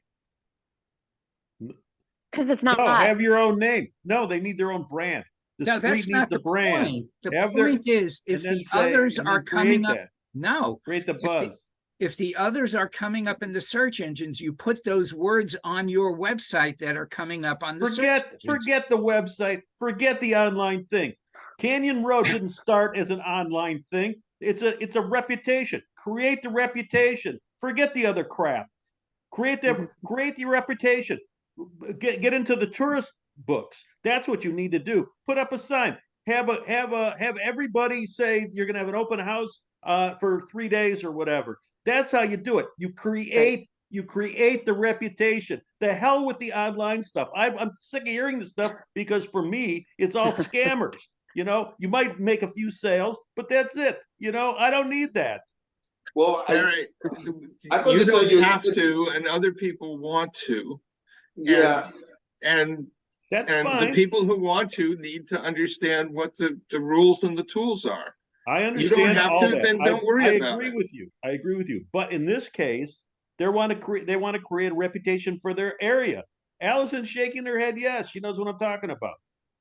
because it's not No, have your own name. No, they need their own brand. The No, street that's needs not the the brand. point. The Have their- point is, And if then the say- others and are then create coming up, that. no, Create the If the- buzz. if the others are coming up in the search engines, you put those words on your website that are coming up on the search engines. Forget the website. Forget the online thing. Canyon Road didn't start as an online thing. It's a reputation. Create the reputation. Forget the other crap. Create the reputation. Get into the tourist books. That's what you need to do. Put up a sign. Have everybody say you're gonna have an open house for 3 days or whatever. That's how you do it. You create the reputation. The hell with the online stuff. I'm sick of hearing this stuff because for me, it's all scammers. You know, you might make a few sales, but that's it. You know, I don't need that. Well, Larry, I'm going you to tell don't you- have to, and other people want to. yeah, And That's the fine. people who want to need to understand what the rules and the tools are. I You don't understand have all to, that. then don't worry I about agree it. with you. I agree with you. But in this case, they want to create a reputation for their area. Allison's shaking her head. Yes, she knows what I'm talking about.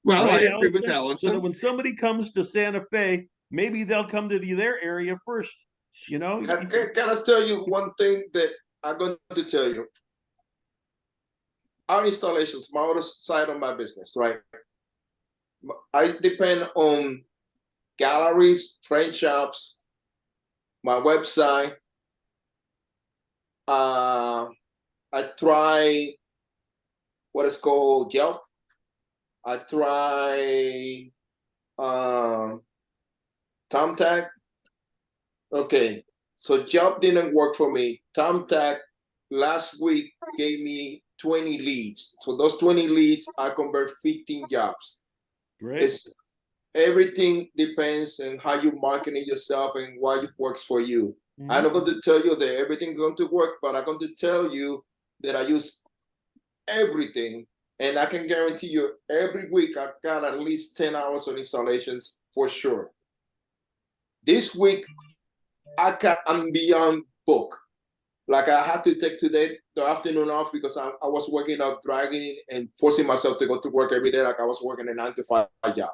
Well, I Right, agree with So that Allison. when somebody comes to Santa Fe, maybe they'll come to their area first. You know, can I tell you one thing that I'm going to tell you? Our installations, my other side of my business, right? I depend on galleries, frame shops, my website. I try what is called Yelp. I try Thumbtack. Okay, So job didn't work for me. Thumbtack last week gave me 20 leads. So those 20 leads, I convert 15 jobs. Great. It's everything depends on how you marketing yourself and what works for you. I'm not going to tell you that everything's going to work, but I'm going to tell you that I use everything, and I can guarantee you every week I've got at least 10 hours on installations for sure. This week I'm beyond book. Like I had to take today the afternoon off because I was working out, dragging and forcing myself to go to work every day like I was working a 9-to-5 job.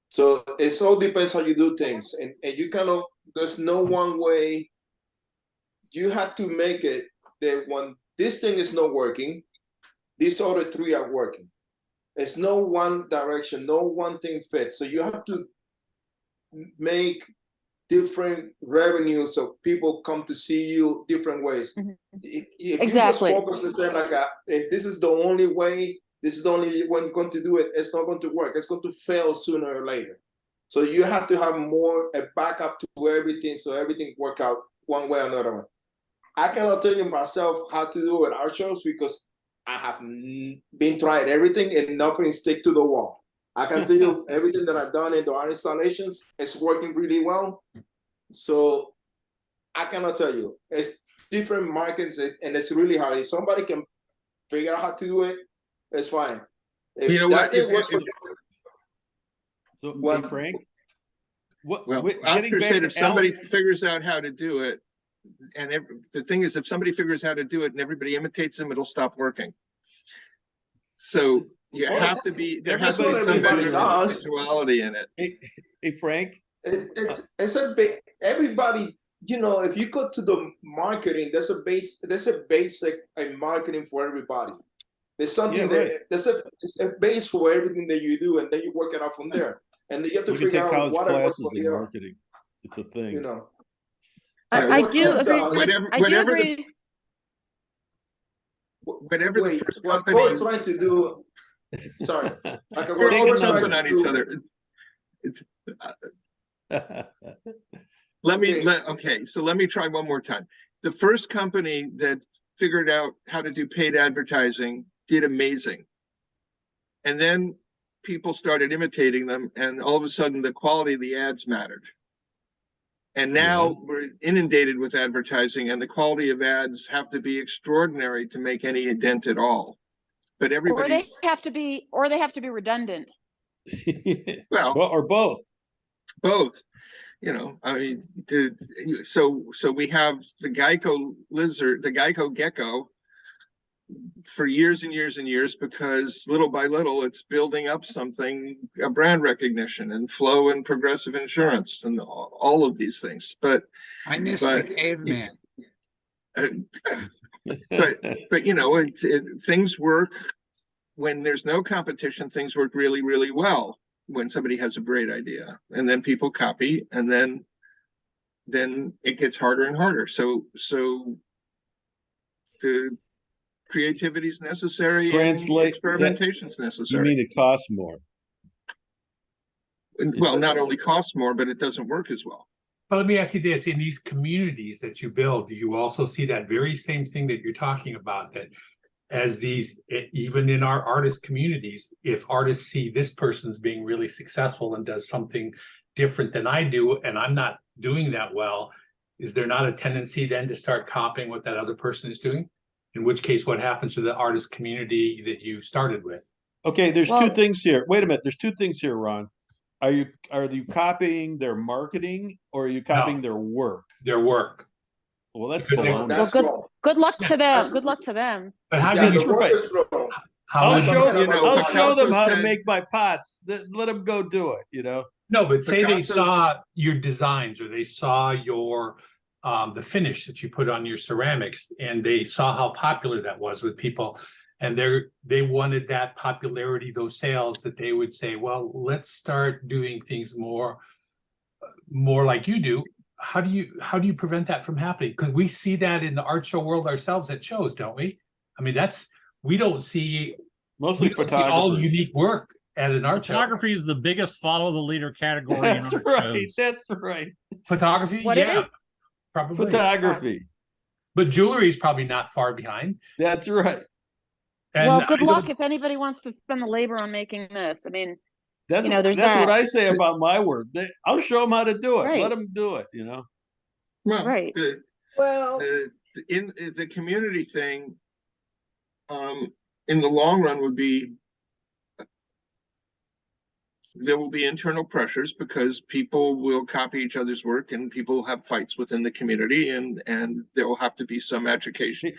So it all depends how you do things, and you cannot. There's no one way. You have to make it that when this thing is not working, these other three are working. It's no one direction, no one thing fits. So you have to make different revenues so people come to see you different ways. If Exactly. you just focus and say like, if this is the only way, this is the only one you're going to do it, it's not going to work. It's going to fail sooner or later. So you have to have a backup to everything so everything work out one way or another. I cannot tell you myself how to do it our shows because I have been tried everything and nothing stick to the wall. I can tell you everything that I've done in the art installations is working really well. So I cannot tell you. It's different markets and it's really hard. If somebody can figure out how to do it, it's fine. If You know what? So, Well- hey, Frank, Well, getting Oscar back said to if somebody Alan- figures out how to do it, and the thing is, if somebody figures how to do it and everybody imitates them, it'll stop working. So you Well, have to be, there has that's to be what some everybody measure does. of individuality in it. Hey, Frank, It's a big everybody. You know, if you go to the marketing, there's a basic marketing for everybody. There's something Yeah, right. it's a base for everything that you do, and then you work it out from there. And then you have to You can figure take out college what works classes for in you. marketing. It's a thing. You know, I what do Coke agree. does- Whatever the Wait, first what company, Core's trying to do. Sorry, like we're Take always a jumping number. on each other. Okay, so let me try one more time. The first company that figured out how to do paid advertising did amazing. And then people started imitating them, and all of a sudden the quality of the ads mattered. And now we're inundated with advertising, and the quality of ads have to be extraordinary to make any dent at all. But Or everybody, they have to be redundant. well, or both. both. You know, I mean, so we have the Geico lizard, the Geico gecko, for years and years and years, because little by little it's building up something, a brand recognition and flow and progressive insurance and all of these things. But I miss the caveman. but you know, things work when there's no competition. Things work really, really well when somebody has a great idea, and then people copy, and then it gets harder and harder. So the creativity is necessary, Translate and experimentation is necessary. You mean it costs more? Well, not only costs more, but it doesn't work as well. But let me ask you this, in these communities that you build, do you also see that very same thing that you're talking about, that as these, even in our artist communities, if artists see this person's being really successful and does something different than I do, and I'm not doing that well, is there not a tendency then to start copying what that other person is doing? In which case, what happens to the artist community that you started with? Okay, there's Well- two things here. Wait a minute. There's two things here, Ron. Are you copying their marketing or are you copying their work? Their work. Well, that's Because they- baloney. That's Well, wrong. Good luck to that's- them. Good luck to them. But how Yeah, do the you, work right. is wrong. how I'll would show you, them. You know, I'll but show them Picasso how to said- make my pots. Let them go do it. You know. no, but say they Picasso's- saw your designs or they saw your the finish that you put on your ceramics, and they saw how popular that was with people, and they wanted that popularity, those sales, that they would say, well, let's start doing things more like you do. How do you prevent that from happening? Because we see that in the art show world ourselves at shows, don't we? I mean, we don't see Mostly we don't see all photographers. unique work at an art show. Photography is the biggest follow the leader category. That's in art right. shows. That's right. Photography, What yeah. it is? Probably. Photography. But jewelry is probably not far behind. That's right. And Well, good I luck don't- if anybody wants to spend the labor on making this. I mean, That's You know, there's that's what that. I say about my work. I'll show them how to do it. Right. Let them do it. You know. Well, Right. Well, in the community thing, in the long run would be there will be internal pressures because people will copy each other's work and people have fights within the community, and there will have to be some adjudication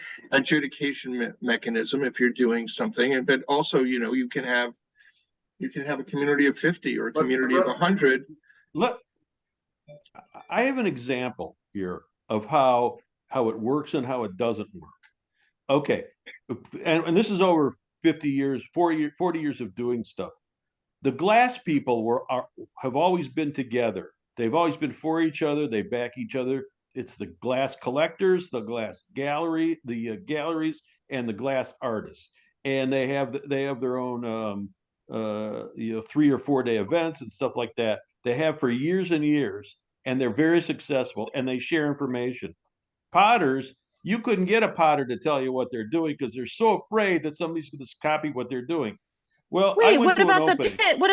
mechanism if you're doing something. And but also, you can have a community of 50 or a community of 100. Look, I have an example here of how it works and how it doesn't work. Okay, and this is over 50 years, 40 years of doing stuff. The glass people have always been together. They've always been for each other. They back each other. It's the glass collectors, the glass gallery, the galleries, and the glass artists. And they have their own 3 or 4 day events and stuff like that. They have for years and years, and they're very successful. And they share information. Potters, you couldn't get a potter to tell you what they're doing because they're so afraid that somebody's going to copy what they're doing. Well, I wait, went what to an about the opening. pit? What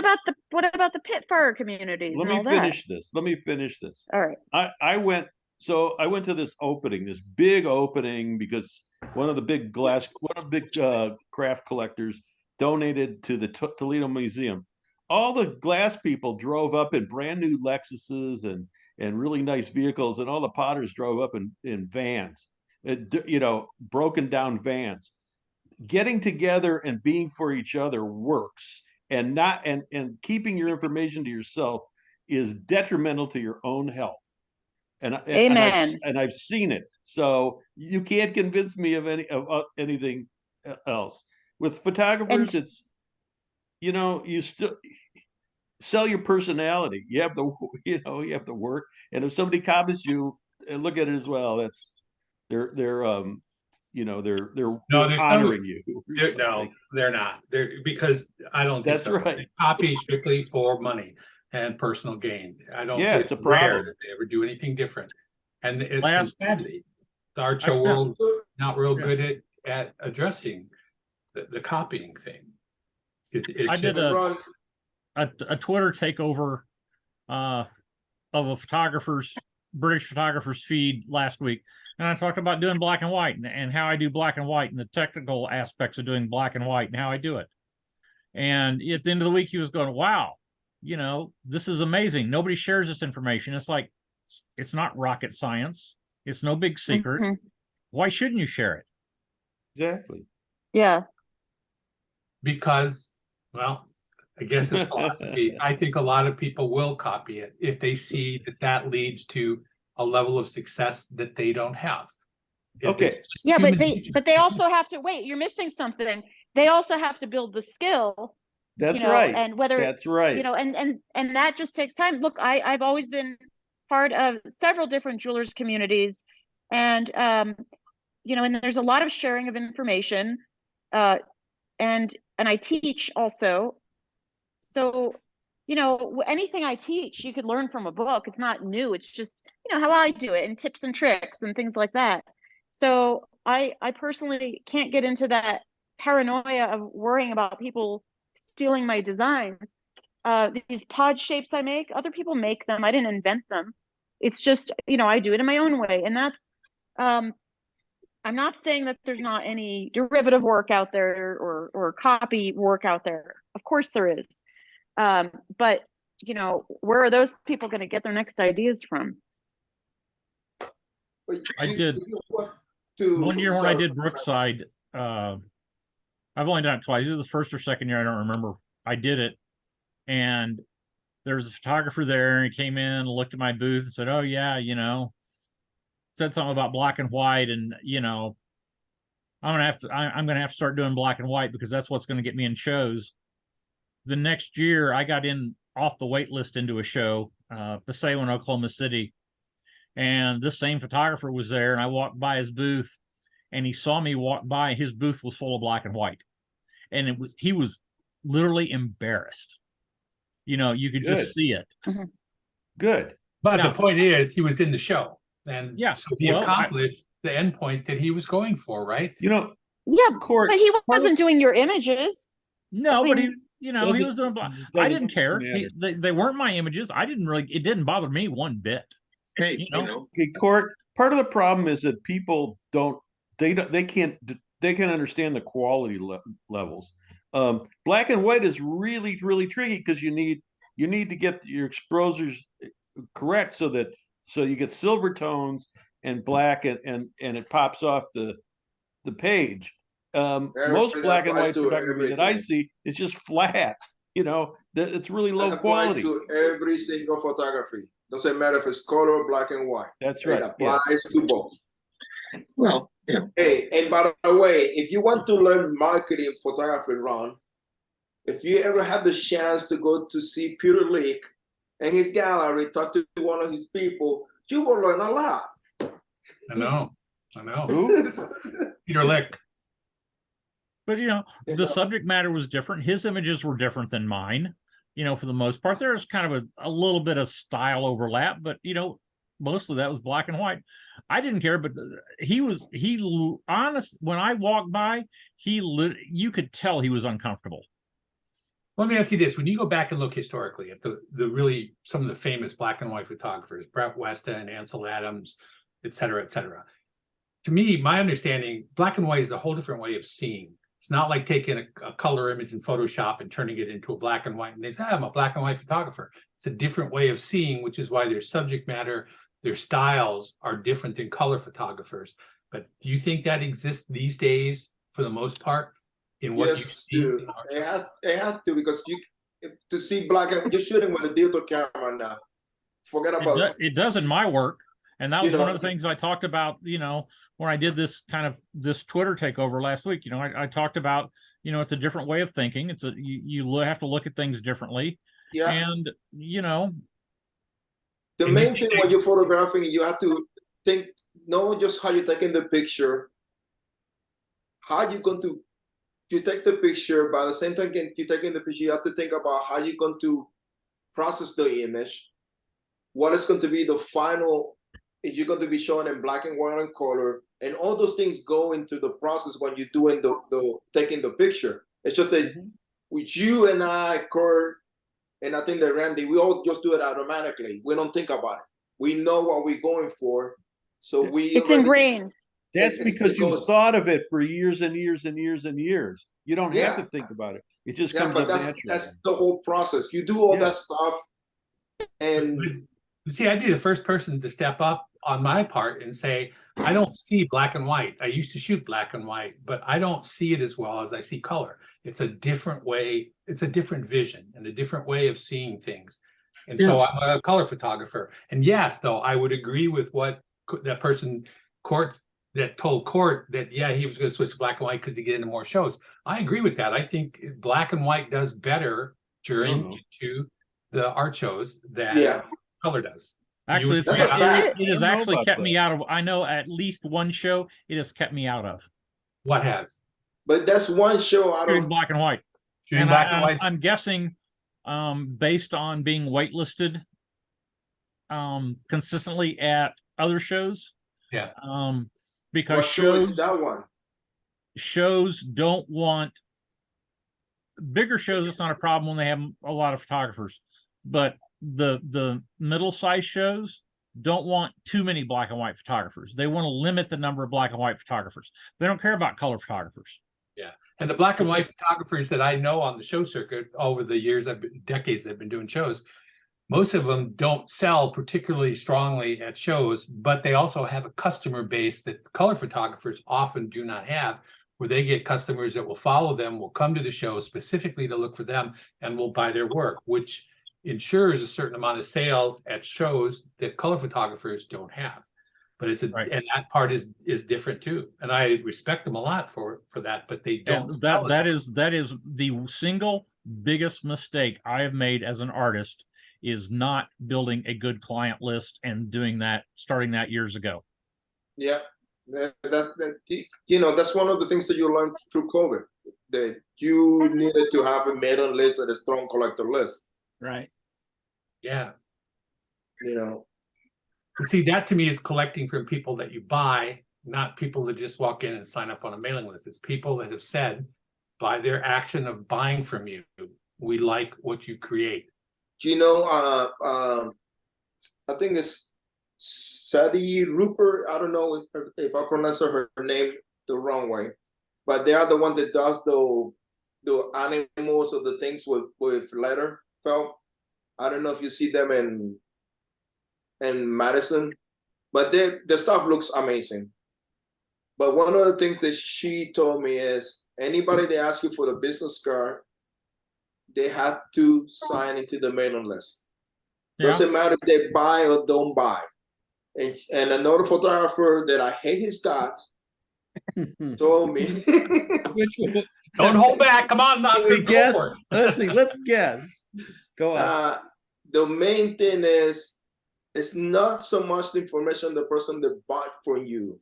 about the pit fire communities Let and me all that? finish this. Let me finish this. All right. I went to this opening, this big opening, because one of the big craft collectors donated to the Toledo Museum. All the glass people drove up in brand new Lexuses and really nice vehicles, and all the potters drove up in vans, broken down vans. Getting together and being for each other works, and keeping your information to yourself is detrimental to your own health. Amen. And I've seen it. So you can't convince me of anything else. With photographers, it's you still sell your personality. You have to work. And if somebody copies you, and look at it as well, that's they're honoring you. No, they're not. Because I don't think That's so. right. They copy strictly for money and personal gain. I don't Yeah, think it's a rare problem. that they ever do anything different. And sadly, the art I show spent- world not real Yeah. good at addressing the copying thing. I did Ron, a Twitter takeover of a British photographer's feed last week. And I talked about doing black and white and how I do black and white and the technical aspects of doing black and white and how I do it. And at the end of the week, he was going, wow, this is amazing. Nobody shares this information. It's like, it's not rocket science. It's no big secret. Mhm. Why shouldn't you share it? Exactly. Yeah. Because, well, I guess it's philosophy. I think a lot of people will copy it if they see that leads to a level of success that they don't have. Okay. It's just Yeah, human but nature. they also have to wait. You're missing something. They also have to build the skill. That's right. And whether That's right. and that just takes time. Look, I've always been part of several different jewelers communities, and and there's a lot of sharing of information, and I teach also. So, anything I teach, you could learn from a book. It's not new. It's just, how I do it and tips and tricks and things like that. So I personally can't get into that paranoia of worrying about people stealing my designs. These pod shapes I make, other people make them. I didn't invent them. It's just, I do it in my own way. And that's, I'm not saying that there's not any derivative work out there or copy work out there. Of course there is. But where are those people going to get their next ideas from? I did one year when I did Brookside. I've only done it twice. It was the first or second year, I don't remember. I did it, and there's a photographer there, and he came in and looked at my booth and said, "Oh yeah, said something about black and white, and I'm gonna have to start doing black and white because that's what's going to get me in shows." The next year, I got in off the wait list into a show, Passaic, Oklahoma City, and this same photographer was there, and I walked by his booth, and he saw me walk by. His booth was full of black and white, and he was literally embarrassed. You could just see it. Good. But Now- the point is, he was in the show. And Yeah, so he well, accomplished the endpoint that he was going for, right? You know, Yeah, Court, but he part of- wasn't doing your images. no, I but he, mean, you know, he Doesn't- was doing. I doesn't didn't care. matter. They weren't my images. I didn't really. It didn't bother me one bit. Hey, You you know? know, Okay, Court, part of the problem is that people don't, they can't understand the quality levels. Black and white is really, really tricky because you need to get your exposures correct so you get silver tones and black and it pops off the page. Most black and white photography that I see is just flat. You know, it's really low That applies quality. to every single photography. Doesn't matter if it's color or black and white. That's right. It applies to both. well, yeah, Hey, and by the way, if you want to learn marketing photography, Ron, if you ever have the chance to go to see Peter Leak and his gallery, talk to one of his people, you will learn a lot. I know. Who? Peter Lick. But you know, the subject matter was different. His images were different than mine. You know, for the most part, there's kind of a little bit of style overlap, but you know, mostly that was black and white. I didn't care, but he honest. When I walked by, you could tell he was uncomfortable. Let me ask you this: when you go back and look historically at the really some of the famous black and white photographers, Brett Weston, Ansel Adams, et cetera, to me, my understanding, black and white is a whole different way of seeing. It's not like taking a color image in Photoshop and turning it into a black and white. And they say, I'm a black and white photographer. It's a different way of seeing, which is why their subject matter, their styles are different than color photographers. But do you think that exists these days for the most part in what Yes, you see? it had to, because to see black and you're shooting with a digital camera now. Forget about It does in my work. And that was You one know- of the things I talked about, you know, when I did this Twitter takeover last week. You know, I talked about, you know, it's a different way of thinking. It's you have to look at things differently. Yeah. And, you know, The And main thing when you're photographing, you have to think not just how you're taking the picture, how you going to you take the picture, but at the same time you're taking the picture, you have to think about how you're going to process the image, what is going to be the final, if you're going to be showing in black and white and color, and all those things go into the process when you're doing the taking the picture. It's just that with you and I, Kurt, and I think that Randy, we all just do it automatically. We don't think about it. We know what we're going for. So it's ingrained. That's because it you goes- thought of it for years and years and years and years. You don't have Yeah. to think about it. It just Yeah, comes but up naturally. that's the whole process. You do all Yeah. that stuff, and See, I'd be the first person to step up on my part and say, I don't see black and white. I used to shoot black and white, but I don't see it as well as I see color. It's a different way. It's a different vision and a different way of seeing things. And so Yes. I'm a color photographer. And yes, though, I would agree with what that person, Court, that told Court that, yeah, he was going to switch to black and white because he get into more shows. I agree with that. I think black and white does better during into the art shows than Yeah. color does. actually, That's a fact. it has I don't know actually about kept me that. out of. I know at least one show it has kept me out of What has? but that's one show out shooting of black and white. Shooting And black and white. I'm guessing, based on being waitlisted, consistently at other shows. Yeah. Because what show shows is that one? shows don't want bigger shows. It's not a problem when they have a lot of photographers, but the middle-sized shows don't want too many black and white photographers. They want to limit the number of black and white photographers. They don't care about color photographers. And the black and white photographers that I know on the show circuit over the years, decades I've been doing shows, most of them don't sell particularly strongly at shows, but they also have a customer base that color photographers often do not have, where they get customers that will follow them, will come to the show specifically to look for them, and will buy their work, which ensures a certain amount of sales at shows that color photographers don't have. But it's Right. and that part is different too. And I respect them a lot for that, but they don't. And sell that as that is the single biggest mistake I have made as an artist, is not building a good client list and starting that years ago. Yeah, that's one of the things that you learned through COVID, that you needed to have a mailing list and a strong collector list. Right. Yeah. You know, But see, that to me is collecting from people that you buy, not people that just walk in and sign up on a mailing list. It's people that have said, by their action of buying from you, we like what you create. Do you know, I think it's Sadie Rupert. I don't know if I pronounce her name the wrong way, but they are the one that does the animals or the things with leather felt. I don't know if you see them in Madison, but the stuff looks amazing. But one of the things that she told me is anybody that asks you for the business card, they have to sign into the mailing list. Yeah. Doesn't matter if they buy or don't buy. And another photographer that I hate his guts told me. Which one? Don't hold back. Come on, Can we Oscar, go guess? for it. Let's see. Let's guess. Go on. The main thing is, it's not so much the information the person that bought from you.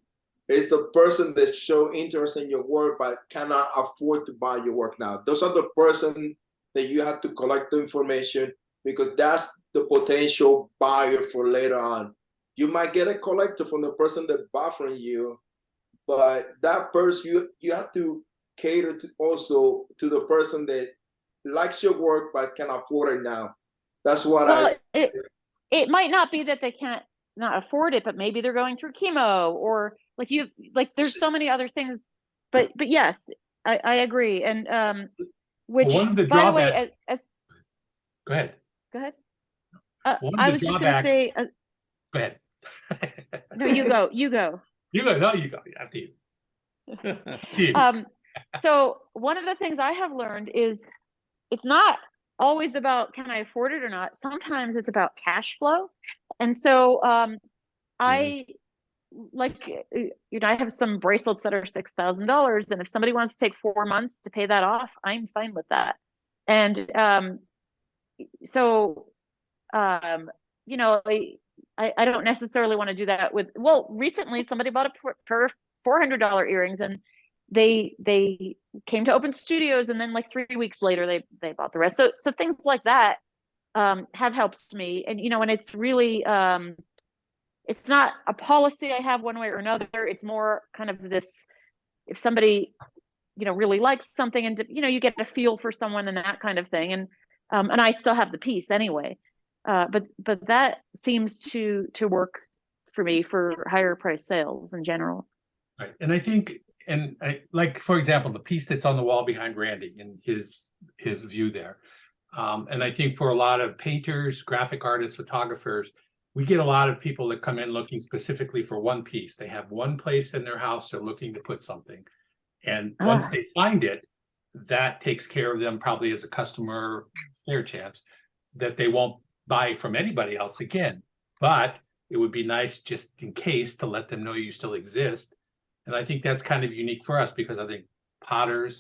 It's the person that show interest in your work but cannot afford to buy your work now. Those are the person that you have to collect the information, because that's the potential buyer for later on. You might get a collector from the person that bought from you, but that person, you have to cater to also to the person that likes your work but can afford it now. That's what it might not be that they can't not afford it, but maybe they're going through chemo, or there's so many other things. But yes, I agree. And which, One of the by the way, drawbacks. Go ahead. Go ahead. One of I the was just going to drawbacks. say. Go ahead. No, you go. You go. You go. No, you go. After you. So one of the things I have learned is it's not always about can I afford it or not. Sometimes it's about cash flow. And so I I have some bracelets that are $6,000, and if somebody wants to take 4 months to pay that off, I'm fine with that. And so I don't necessarily want to do that with. Well, recently somebody bought a pair of $400 earrings, and they came to Open Studios, and then like 3 weeks later they bought the rest. So things like that have helped me. And and it's really it's not a policy I have one way or another. It's more kind of this, if somebody really likes something, and you get a feel for someone and that kind of thing. And I still have the piece anyway. But that seems to work for me for higher price sales in general. Right. And I think, like, for example, the piece that's on the wall behind Randy and his view there. And I think for a lot of painters, graphic artists, photographers, we get a lot of people that come in looking specifically for one piece. They have one place in their house they're looking to put something. And once they find it, that takes care of them probably as a customer, fair chance that they won't buy from anybody else again. But it would be nice just in case to let them know you still exist. And I think that's kind of unique for us, because I think potters,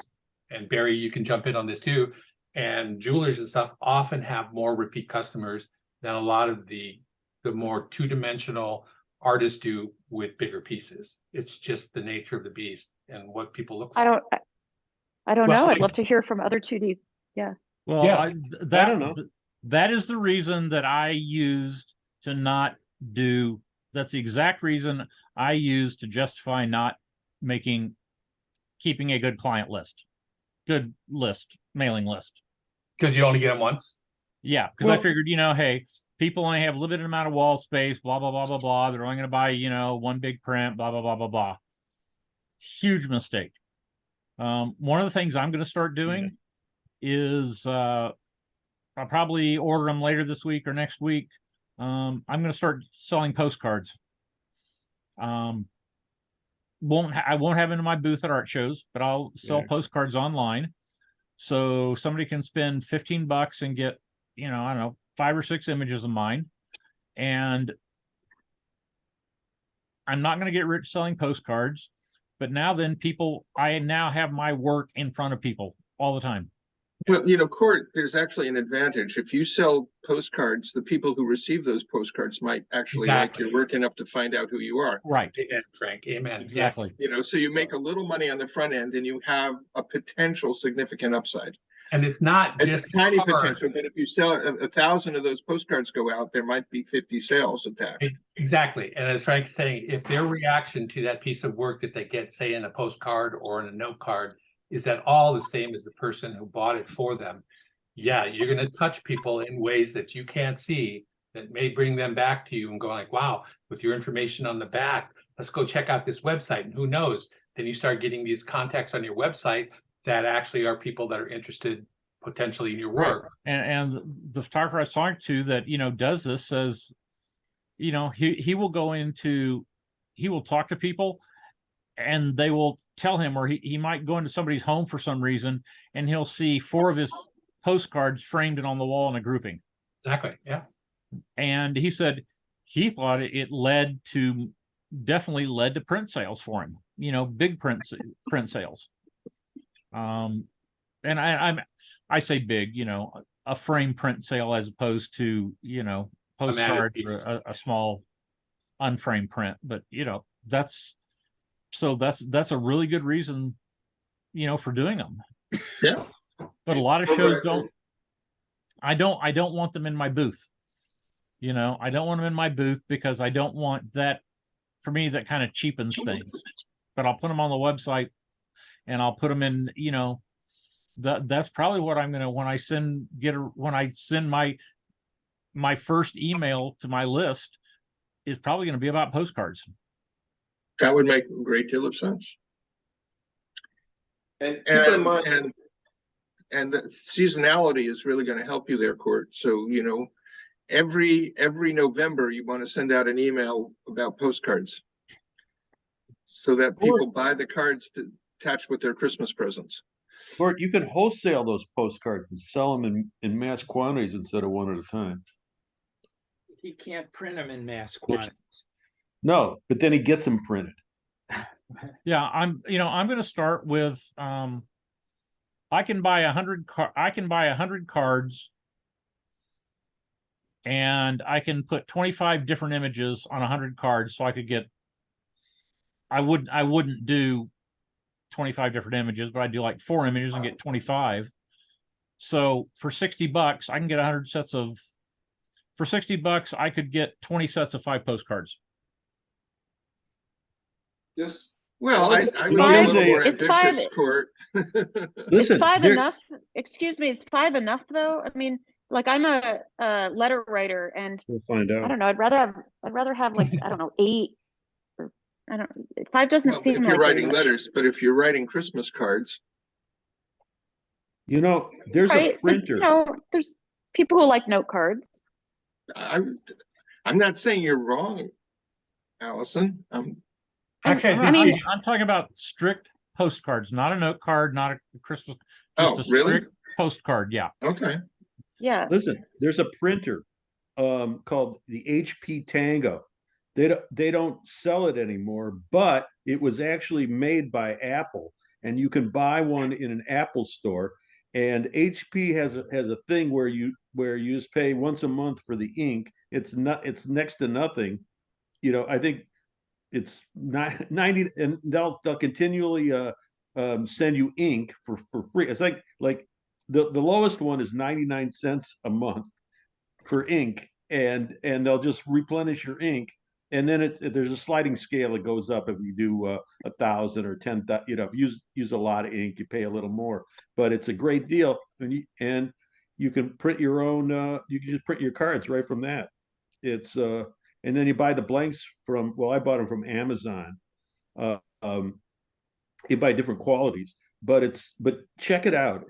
and Barry, you can jump in on this too, and jewelers and stuff often have more repeat customers than a lot of the more two-dimensional artists do with bigger pieces. It's just the nature of the beast and what people look for. I don't know. I'd love to hear from other 2D. Yeah. Well, Yeah. I don't know. That is the reason that I used to not do. That's the exact reason I used to justify not keeping a good client list, mailing list. Because you only get them once. Yeah, because I figured, hey, people only have a limited amount of wall space, blah, blah, blah, blah, blah. They're only going to buy, one big print, blah, blah, blah, blah, blah. Huge mistake. One of the things I'm going to start doing is I'll probably order them later this week or next week. I'm going to start selling postcards. I won't have them in my booth at art shows, but I'll sell postcards online. So somebody can spend $15 and get, I don't know, 5 or 6 images of mine. And I'm not going to get rich selling postcards, but I now have my work in front of people all the time. Well, Court, there's actually an advantage. If you sell postcards, the people who receive those postcards might actually like your work enough to find out who you are. Right. Amen, Frank. Amen. Exactly. Yes. So you make a little money on the front end, and you have a potential significant upside. And it's not It's just a tiny card. potential, but if you sell 1,000 of those postcards go out, there might be 50 sales attached. Exactly. And as Frank's saying, if their reaction to that piece of work that they get, say in a postcard or in a note card, is that all the same as the person who bought it for them, yeah, you're going to touch people in ways that you can't see that may bring them back to you and go like, wow, with your information on the back, let's go check out this website. And who knows? Then you start getting these contacts on your website that actually are people that are interested potentially in your work. And the photographer I was talking to that, you know, does this says, you know, he will go into, he will talk to people and they will tell him, or he might go into somebody's home for some reason and he'll see 4 of his postcards framed and on the wall in a grouping. Exactly. Yeah. And he said he thought it definitely led to print sales for him, you know, big print sales. And I say big, you know, a frame print sale as opposed to, you know, postcard or a small unframed print. But, you know, that's a really good reason, you know, for doing them. Yeah. But a lot of shows don't. I don't want them in my booth. You know, I don't want them in my booth because I don't want that. For me, that kind of cheapens things. But I'll put them on the website, and I'll put them in. You know, that's probably what I'm gonna when I send my first email to my list is probably going to be about postcards. That would make a great deal of sense. And keep in mind, and the seasonality is really going to help you there, Court. So, you know, every November you want to send out an email about postcards so that people buy the cards to attach with their Christmas presents. Or you can wholesale those postcards and sell them in mass quantities instead of one at a time. He can't print them in mass quantities. No, but then he gets them printed. Yeah, I'm going to start with I can buy 100 cards and I can put 25 different images on 100 cards, so I could get I wouldn't do 25 different images, but I do like 4 images and get 25. So for $60 I can get 100 sets of for $60 I could get 20 sets of 5 postcards. just Well, I would be a little more ambitious, Court. Is 5 enough? Excuse me, is 5 enough though? I mean, like I'm a letter writer, and we'll find out. I don't know. I'd rather have like I don't know 8. Or, I don't. 5 doesn't seem if like you're writing much. letters, but if you're writing Christmas cards, you know, there's a printer. But, you know, there's people who like note cards. I'm not saying you're wrong, Allison. Actually, I'm talking about strict postcards, not a note card, not a Christmas. Just a really? Strict postcard. Yeah. Okay. Yeah. Listen, there's a printer called the HP Tango. They don't sell it anymore, but it was actually made by Apple, and you can buy one in an Apple store. And HP has a thing where you just pay once a month for the ink. It's next to nothing. You know, I think it's not 90, and they'll continually send you ink for free. It's like the lowest one is 99 cents a month for ink, and they'll just replenish your ink, and then there's a sliding scale that goes up if you do 1,000 or 10,000. You know, if you use a lot of ink, you pay a little more, but it's a great deal, and you can print your own. You can just print your cards right from that. It's and then you buy the blanks from, well, I bought them from Amazon. You buy different qualities, but check it out.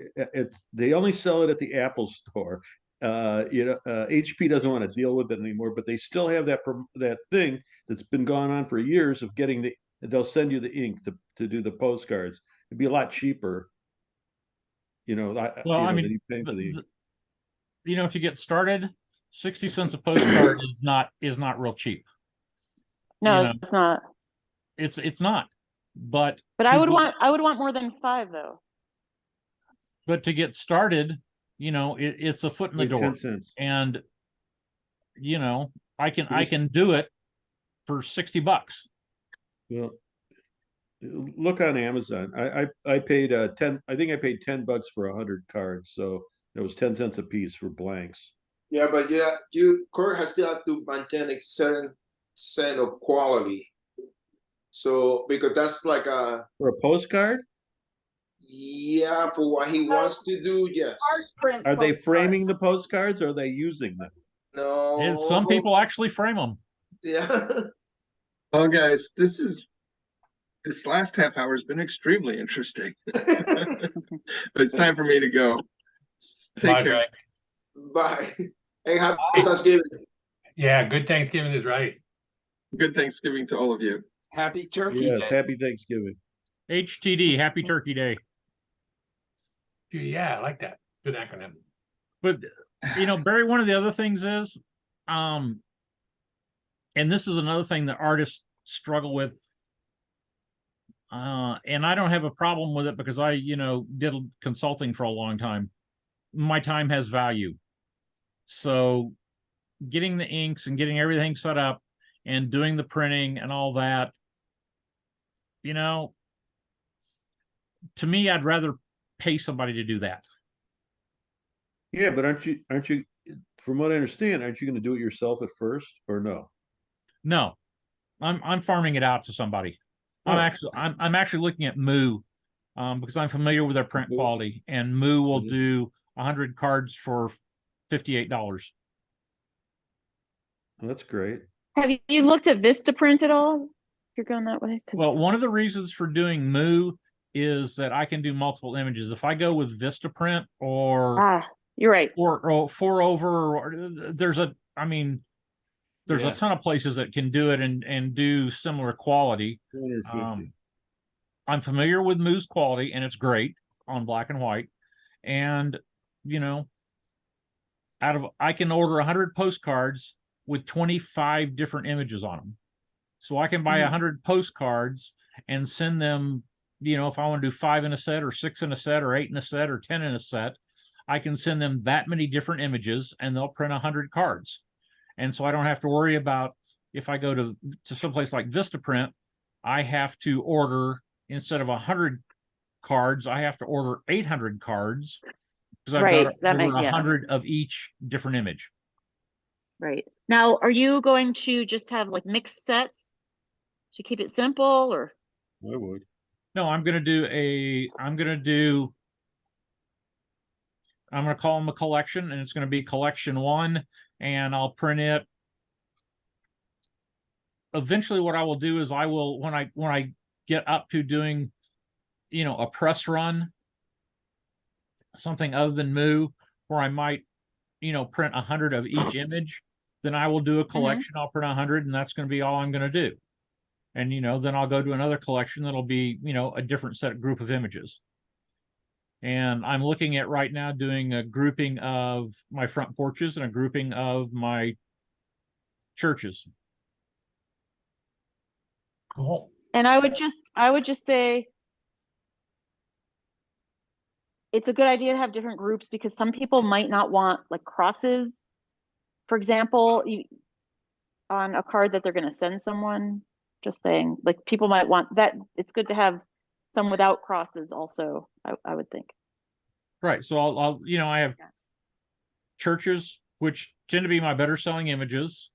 They only sell it at the Apple store. HP doesn't want to deal with it anymore, but they still have that thing that's been going on for years of getting they'll send you the ink to do the postcards. It'd be a lot cheaper. You know, well, I mean, than you pay for the you know, to get started, 60 cents a postcard is not real cheap. No, you know, it's not. It's not. But I would want more than 5 though. But to get started, you know, it's a foot in the door. 10 cents. And you know, I can do it for $60. Well, Look on Amazon. I paid 10. I think I paid $10 for 100 cards, so it was 10 cents a piece for blanks. Yeah, but Kurt has still have to maintain a certain set of quality. So because that's like For a postcard? yeah, for what he wants to do, yes. Art print Are they postcard. framing the postcards or are they using them? No. And some people actually frame them. Yeah. Well, guys, this last half hour has been extremely interesting. But it's time for me to go. Take Bye, care. Greg. Bye. Hey, happy Thanksgiving. Yeah, good Thanksgiving is right. Good Thanksgiving to all of you. Happy Turkey Yes, Day. happy Thanksgiving. HTD, Happy Turkey Day. Yeah, I like that. Good acronym. But Barry, one of the other things is, and this is another thing that artists struggle with. And I don't have a problem with it because I, did consulting for a long time. My time has value. So getting the inks and getting everything set up and doing the printing and all that, to me, I'd rather pay somebody to do that. Yeah, but aren't you, from what I understand, aren't you going to do it yourself at first or no? No, I'm farming it out to somebody. Oh. I'm actually looking at Moo, because I'm familiar with their print Moo. quality, and Moo will Mhm. do 100 cards for $58. Well, that's great. Have you looked at Vistaprint at all? You're going that way? 'Cause- Well, one of the reasons for doing Moo is that I can do multiple images. If I go with Vistaprint or you're right. or 4over, or there's a Yeah. ton of places that can do it and do similar quality. 250. I'm familiar with Moo's quality, and it's great on black and white. And I can order 100 postcards with 25 different images on them. So I can buy 100 postcards and send them, if I want to do 5 in a set or 6 in a set or 8 in a set or 10 in a set, I can send them that many different images and they'll print 100 cards. And so I don't have to worry about, if I go to someplace like Vistaprint, I have to order, instead of 100 cards, I have to order 800 cards because I've got to order 100 of each different image. Right. Now, are you going to just have like mixed sets to keep it simple, or? I would. No, I'm going to call them a collection, and it's going to be collection 1, and I'll print it. Eventually what I will do is I will, when I get up to doing, a press run, something other than Moo, where I might, print 100 of each image, then I will do a collection. I'll print 100, and that's going to be all I'm going to do. And, then I'll go to another collection that'll be, a different group of images. And I'm looking at right now doing a grouping of my front porches and a grouping of my churches. Cool. And I would just say it's a good idea to have different groups, because some people might not want like crosses, for example, on a card that they're going to send someone. Just saying, like, people might want that. It's good to have some without crosses also, I would think. Right. So I'll I have churches, which tend to be my better selling images.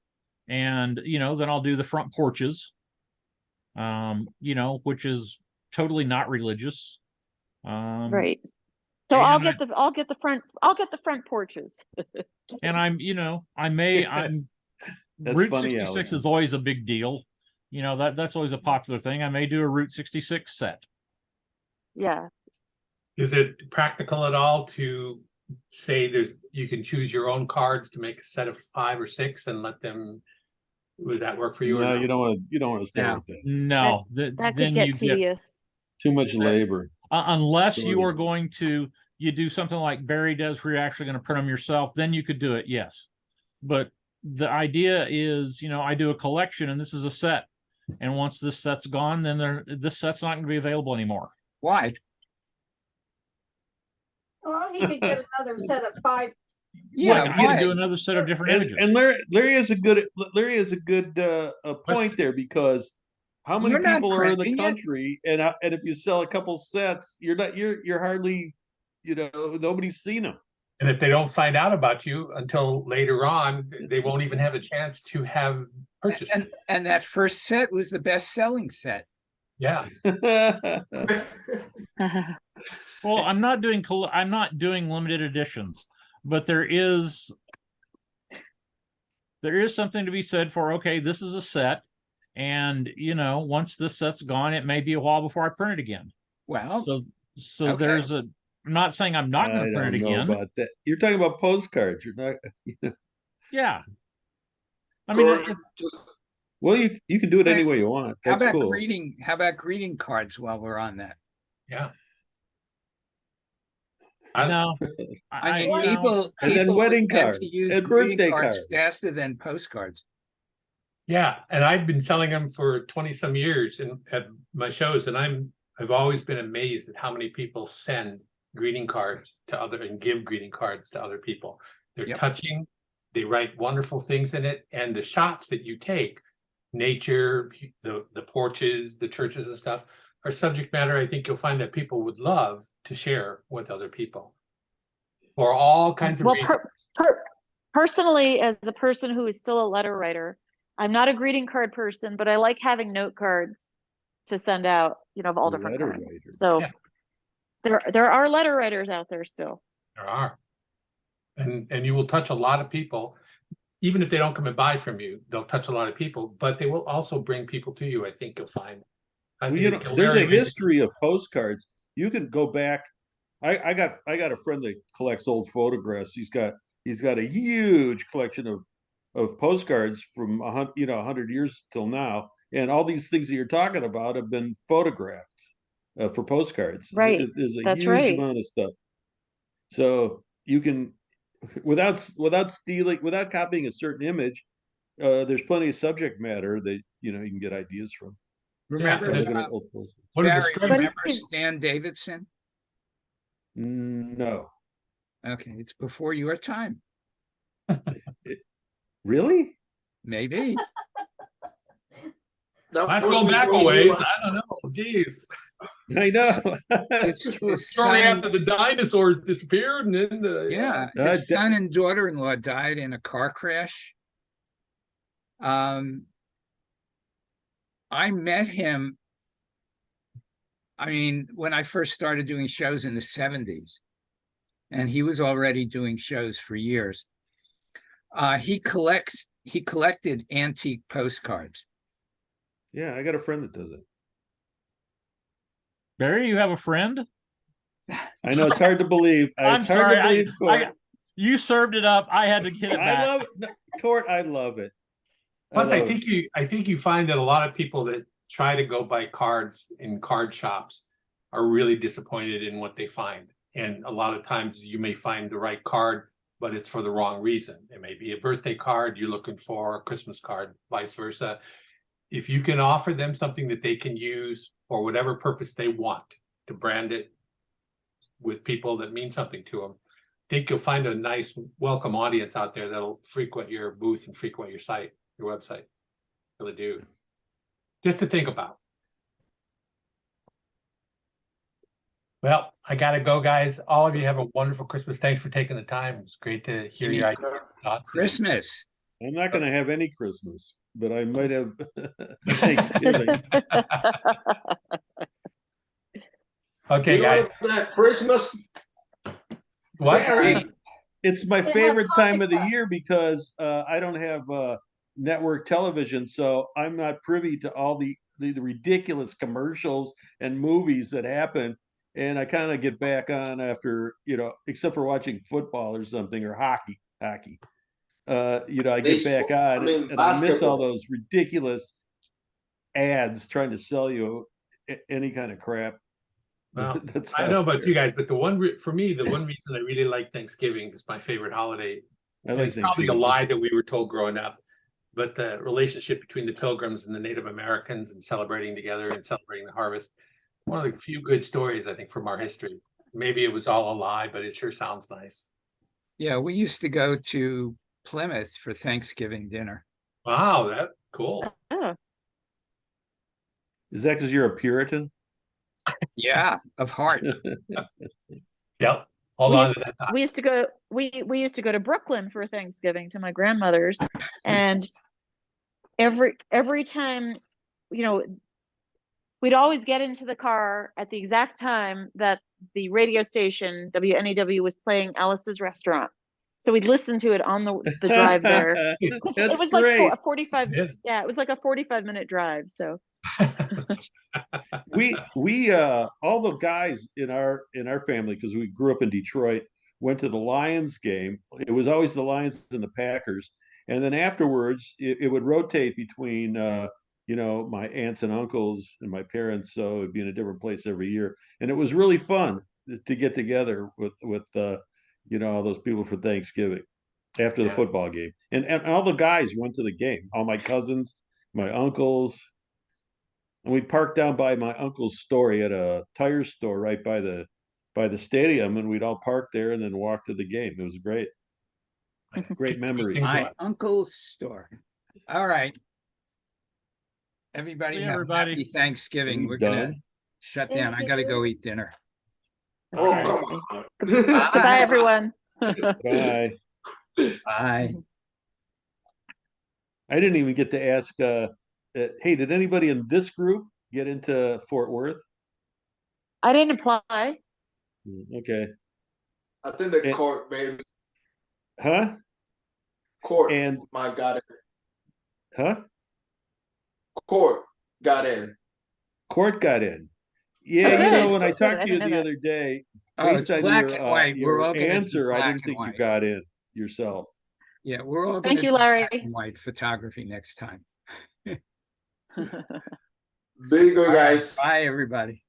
And, then I'll do the front porches, which is totally not religious. Right. So I'll get the front porches. And I'm That's Route funny, 66 Allison. is always a big deal. That's always a popular thing. I may do a Route 66 set. Yeah. Is it practical at all to say you can choose your own cards to make a set of 5 or 6 and let them? Would that work for you? No, or you don't want to start with that. No, That could get tedious. Too much labor. Unless you Sorry. are going to, you do something like Barry does, where you're actually going to print them yourself, then you could do it, yes. But the idea is, I do a collection, and this is a set. And once this set's gone, then this set's not going to be available anymore. Why? Well, he could get another set of 5. Yeah, Yeah, you why? can do another set of different images. And Larry has a good point there, because how many You're not people are in the cramping it. country, and if you sell a couple sets, you're hardly, nobody's seen them. And if they don't find out about you until later on, they won't even have a chance to have purchased it. And that first set was the best-selling set. Yeah. Well, I'm not doing limited editions, but there is something to be said for, okay, this is a set, and once this set's gone, it may be a while before I print it again. Well, so okay. I'm not saying I'm not going to print it again. About that. You're talking about postcards. You're not. Yeah. I mean, Well, you can do it any way you want. That's cool. How about greeting cards while we're on that? Yeah. No. I mean, you know. people And then wedding tend cards to use and greeting birthday cards cards. faster than postcards. Yeah, and I've been selling them for 20 some years at my shows, and I've always been amazed at how many people send greeting cards to and give greeting cards to other people. They're touching, they write wonderful things in it, and the shots that you take, nature, the porches, the churches and stuff, are subject matter I think you'll find that people would love to share with other people for all kinds of reasons. Personally, as a person who is still a letter writer, I'm not a greeting card person, but I like having note cards to send out, of all different Letter kinds. writer. So Yeah. there are letter writers out there still. There are. And you will touch a lot of people, even if they don't come and buy from you, they'll touch a lot of people, but they will also bring people to you, I think you'll find. There's a history of postcards. You can go back. I got a friend that collects old photographs. He's got a huge collection of postcards from 100 years till now, and all these things that you're talking about have been photographed for postcards. Right. There's a That's huge right. amount of stuff. So you can, without copying a certain image, there's plenty of subject matter that you can get ideas from. Remember, Barry, remember Stan Davidson? No. Okay, it's before your time. Really? Maybe. Let's go back a ways. I don't know. Jeez. I know. It's shortly after the dinosaurs disappeared, and then his son and daughter-in-law died in a car crash. I met him. I mean, when I first started doing shows in the 70s, and he was already doing shows for years. He collected antique postcards. Yeah, I got a friend that does it. Barry, you have a friend? I know it's hard to believe. I'm it's hard sorry. to believe, Court. You served it up. I had to get it back. I love it. Court, I love it. Plus, I think you find that a lot of people that try to go buy cards in card shops are really disappointed in what they find. And a lot of times you may find the right card, but it's for the wrong reason. It may be a birthday card you're looking for, a Christmas card, vice versa. If you can offer them something that they can use for whatever purpose they want, to brand it with people that mean something to them, I think you'll find a nice, welcome audience out there that'll frequent your booth and frequent your site, your website. Really do. Just to think about. Well, I gotta go, guys. All of you have a wonderful Christmas. Thanks for taking the time. It was great to hear your ideas and thoughts. Christmas. I'm not going to have any Christmas, but I might have Thanksgiving. Okay, guys. That Christmas. What? Barry, It's my favorite time of the year because I don't have network television, so I'm not privy to all the ridiculous commercials and movies that happen. And I kind of get back on after, except for watching football or something, or hockey. I get back on and I miss all those ridiculous ads trying to sell you any kind of crap. Well, I don't know about you guys, but for me, the one reason I really like Thanksgiving is my favorite holiday. It's probably a lie that we were told growing up, but the relationship between the Pilgrims and the Native Americans and celebrating together and celebrating the harvest. One of the few good stories, I think, from our history. Maybe it was all a lie, but it sure sounds nice. Yeah, we used to go to Plymouth for Thanksgiving dinner. Wow, that's cool. Oh. Is that because you're a Puritan? Yeah, of heart. Yep. Hold We on used- to that thought. We used to go, we used to go to Brooklyn for Thanksgiving to my grandmother's, and every time, you know, we'd always get into the car at the exact time that the radio station WNEW was playing Alice's Restaurant. So we'd listen to it on the drive there. That's It was great. like a 45, It is. yeah, it was like a 45-minute drive. So We all the guys in our family, because we grew up in Detroit, went to the Lions game. It was always the Lions and the Packers, and then afterwards it would rotate between my aunts and uncles and my parents, so it'd be in a different place every year, and it was really fun to get together with all those people for Thanksgiving after the football game, and all the guys went to the game, all my cousins, my uncles. And we parked down by my uncle's store. He had a tire store right by the stadium, and we'd all park there and then walk to the game. It was great. Great memories. Things My like- uncle's store. All right. Everybody See have a everybody. happy Thanksgiving. We We're gonna done? shut Thank down. I gotta you. go eat dinner. Oh, okay. come on. Goodbye, everyone. Bye. Bye. I didn't even get to ask. Hey, did anybody in this group get into Fort Worth? I didn't apply. Okay. I think the And- court, baby. Huh? Court. And My God. huh? Court got in. Court got in. Yeah, Oh, you know, good. when I Good. talked I to you didn't know the that. other day, Oh, it's based on black your and white. We're all gonna do answer, I black didn't and think you white. got in yourself. Yeah, we're all Thank gonna you, do Larry. black and white photography next time. Be good, All right, guys. bye, everybody.